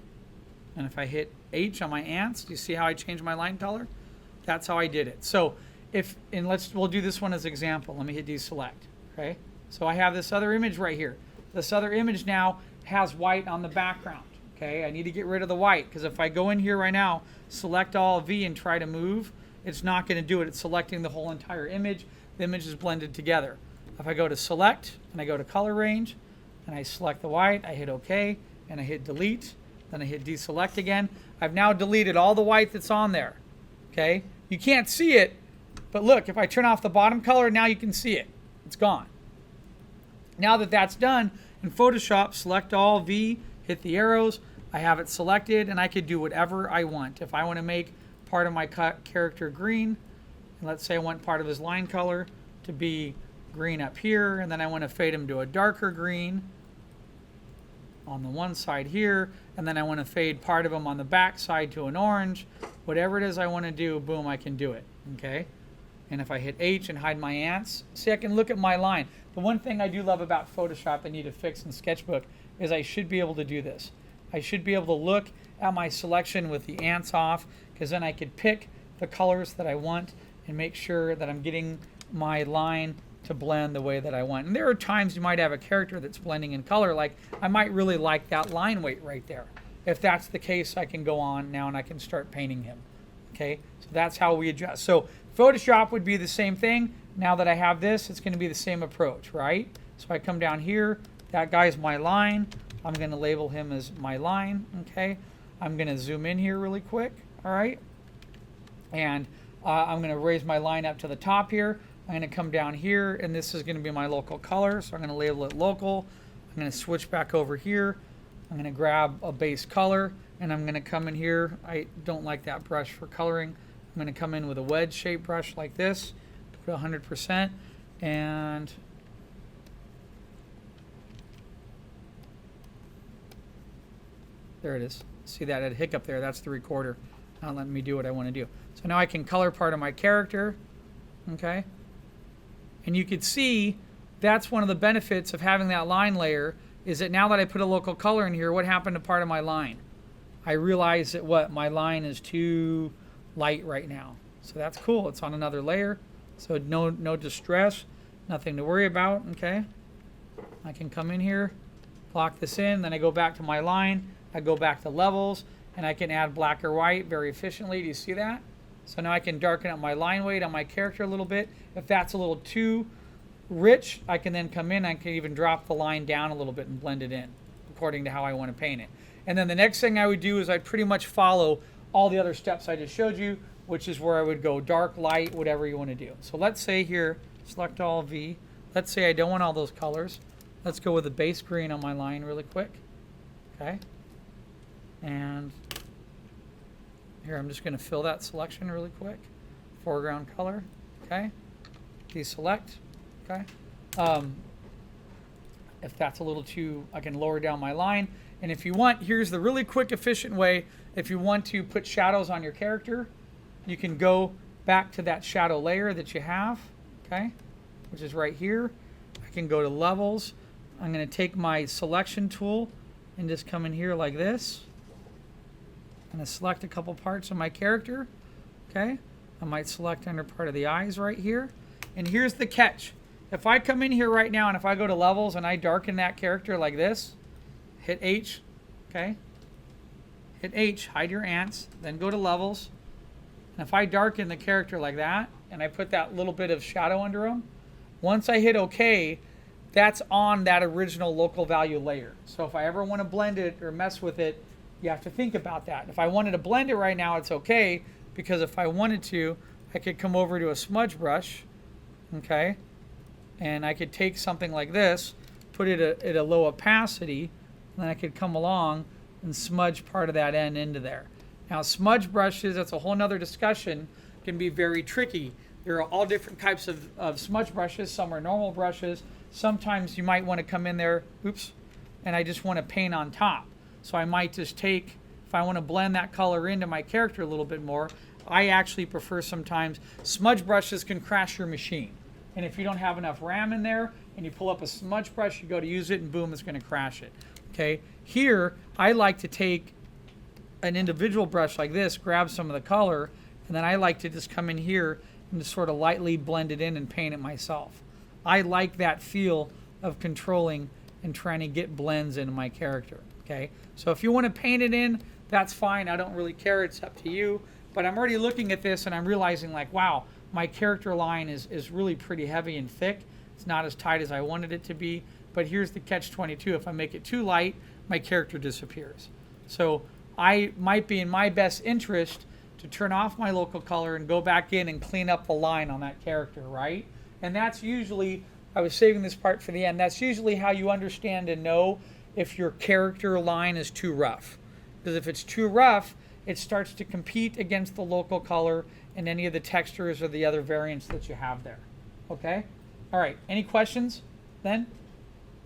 And if I hit H on my ants, do you see how I changed my line color? That's how I did it. So we'll do this one as an example. Let me hit deselect, okay? So I have this other image right here. This other image now has white on the background, okay? I need to get rid of the white because if I go in here right now, select all V and try to move, it's not going to do it. It's selecting the whole entire image. The image is blended together. If I go to select and I go to color range and I select the white, I hit OK and I hit delete, then I hit deselect again. I've now deleted all the white that's on there. Okay, you can't see it, but look, if I turn off the bottom color, now you can see it. It's gone. Now that that's done, in Photoshop, select all, V, hit the arrows. I have it selected, and I could do whatever I want. If I want to make part of my character green, and let's say I want part of his line color to be green up here, and then I want to fade him to a darker green on the one side here, and then I want to fade part of them on the back side to an orange. Whatever it is I want to do, boom, I can do it. Okay, and if I hit H and hide my ants, see, I can look at my line. The one thing I do love about Photoshop I need to fix in Sketchbook is I should be able to do this. I should be able to look at my selection with the ants off, because then I could pick the colors that I want and make sure that I'm getting my line to blend the way that I want. And there are times you might have a character that's blending in color, like I might really like that line weight right there. If that's the case, I can go on now and I can start painting him. Okay, so that's how we adjust. So Photoshop would be the same thing. Now that I have this, it's going to be the same approach, right? So I come down here, that guy's my line. I'm going to label him as my line, okay? I'm going to zoom in here really quick, all right? And I'm going to raise my line up to the top here. I'm going to come down here, and this is going to be my local color, so I'm going to label it local. I'm going to switch back over here. I'm going to grab a base color, and I'm going to come in here. I don't like that brush for coloring. I'm going to come in with a wedge shape brush like this, put 100%, and there it is. See that hiccup there? That's the recorder not letting me do what I want to do. So now I can color part of my character, okay? And you can see that's one of the benefits of having that line layer, is that now that I put a local color in here, what happened to part of my line? I realize that my line is too light right now. So that's cool. It's on another layer. So no distress, nothing to worry about, okay? I can come in here, lock this in, then I go back to my line, I go back to levels, and I can add black or white very efficiently. Do you see that? So now I can darken up my line weight on my character a little bit. If that's a little too rich, I can then come in, I can even drop the line down a little bit and blend it in according to how I want to paint it. And then the next thing I would do is I'd pretty much follow all the other steps I just showed you, which is where I would go dark, light, whatever you want to do. So let's say here, select all V. Let's say I don't want all those colors. Let's go with the base green on my line really quick. Okay. And here I'm just going to fill that selection really quick. Foreground color. Okay. Deselect. Okay. If that's a little too, I can lower down my line. And if you want, here's the really quick, efficient way. If you want to put shadows on your character, you can go back to that shadow layer that you have, okay, which is right here. I can go to levels. I'm going to take my selection tool and just come in here like this. I'm going to select a couple parts of my character, okay. I might select under part of the eyes right here. And here's the catch. If I come in here right now and if I go to levels and I darken that character like this, hit H, okay? Hit H, hide your ants, then go to levels. And if I darken the character like that and I put that little bit of shadow under him, once I hit OK, that's on that original local value layer. So if I ever want to blend it or mess with it, you have to think about that. If I wanted to blend it right now, it's okay, because if I wanted to, I could come over to a smudge brush, okay? And I could take something like this, put it at a low opacity, and then I could come along and smudge part of that end into there. Now smudge brushes, that's a whole nother discussion, can be very tricky. There are all different types of smudge brushes. Some are normal brushes. Sometimes you might want to come in there, oops, and I just want to paint on top. So I might just take, if I want to blend that color into my character a little bit more, I actually prefer sometimes, smudge brushes can crash your machine. And if you don't have enough RAM in there and you pull up a smudge brush, you go to use it and boom, it's going to crash it. Okay, here I like to take an individual brush like this, grab some of the color, and then I like to just come in here and just sort of lightly blend it in and paint it myself. I like that feel of controlling and trying to get blends into my character. Okay, so if you want to paint it in, that's fine. I don't really care. It's up to you. But I'm already looking at this and I'm realizing like, wow, my character line is really pretty heavy and thick. It's not as tight as I wanted it to be. But here's the catch-22. If I make it too light, my character disappears. So I might be in my best interest to turn off my local color and go back in and clean up the line on that character, right? And that's usually, I was saving this part for the end, that's usually how you understand and know if your character line is too rough. Because if it's too rough, it starts to compete against the local color and any of the textures or the other variants that you have there. Okay? All right, any questions then?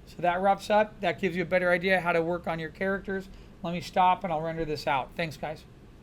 So that wraps up. That gives you a better idea how to work on your characters. Let me stop and I'll render this out. Thanks, guys.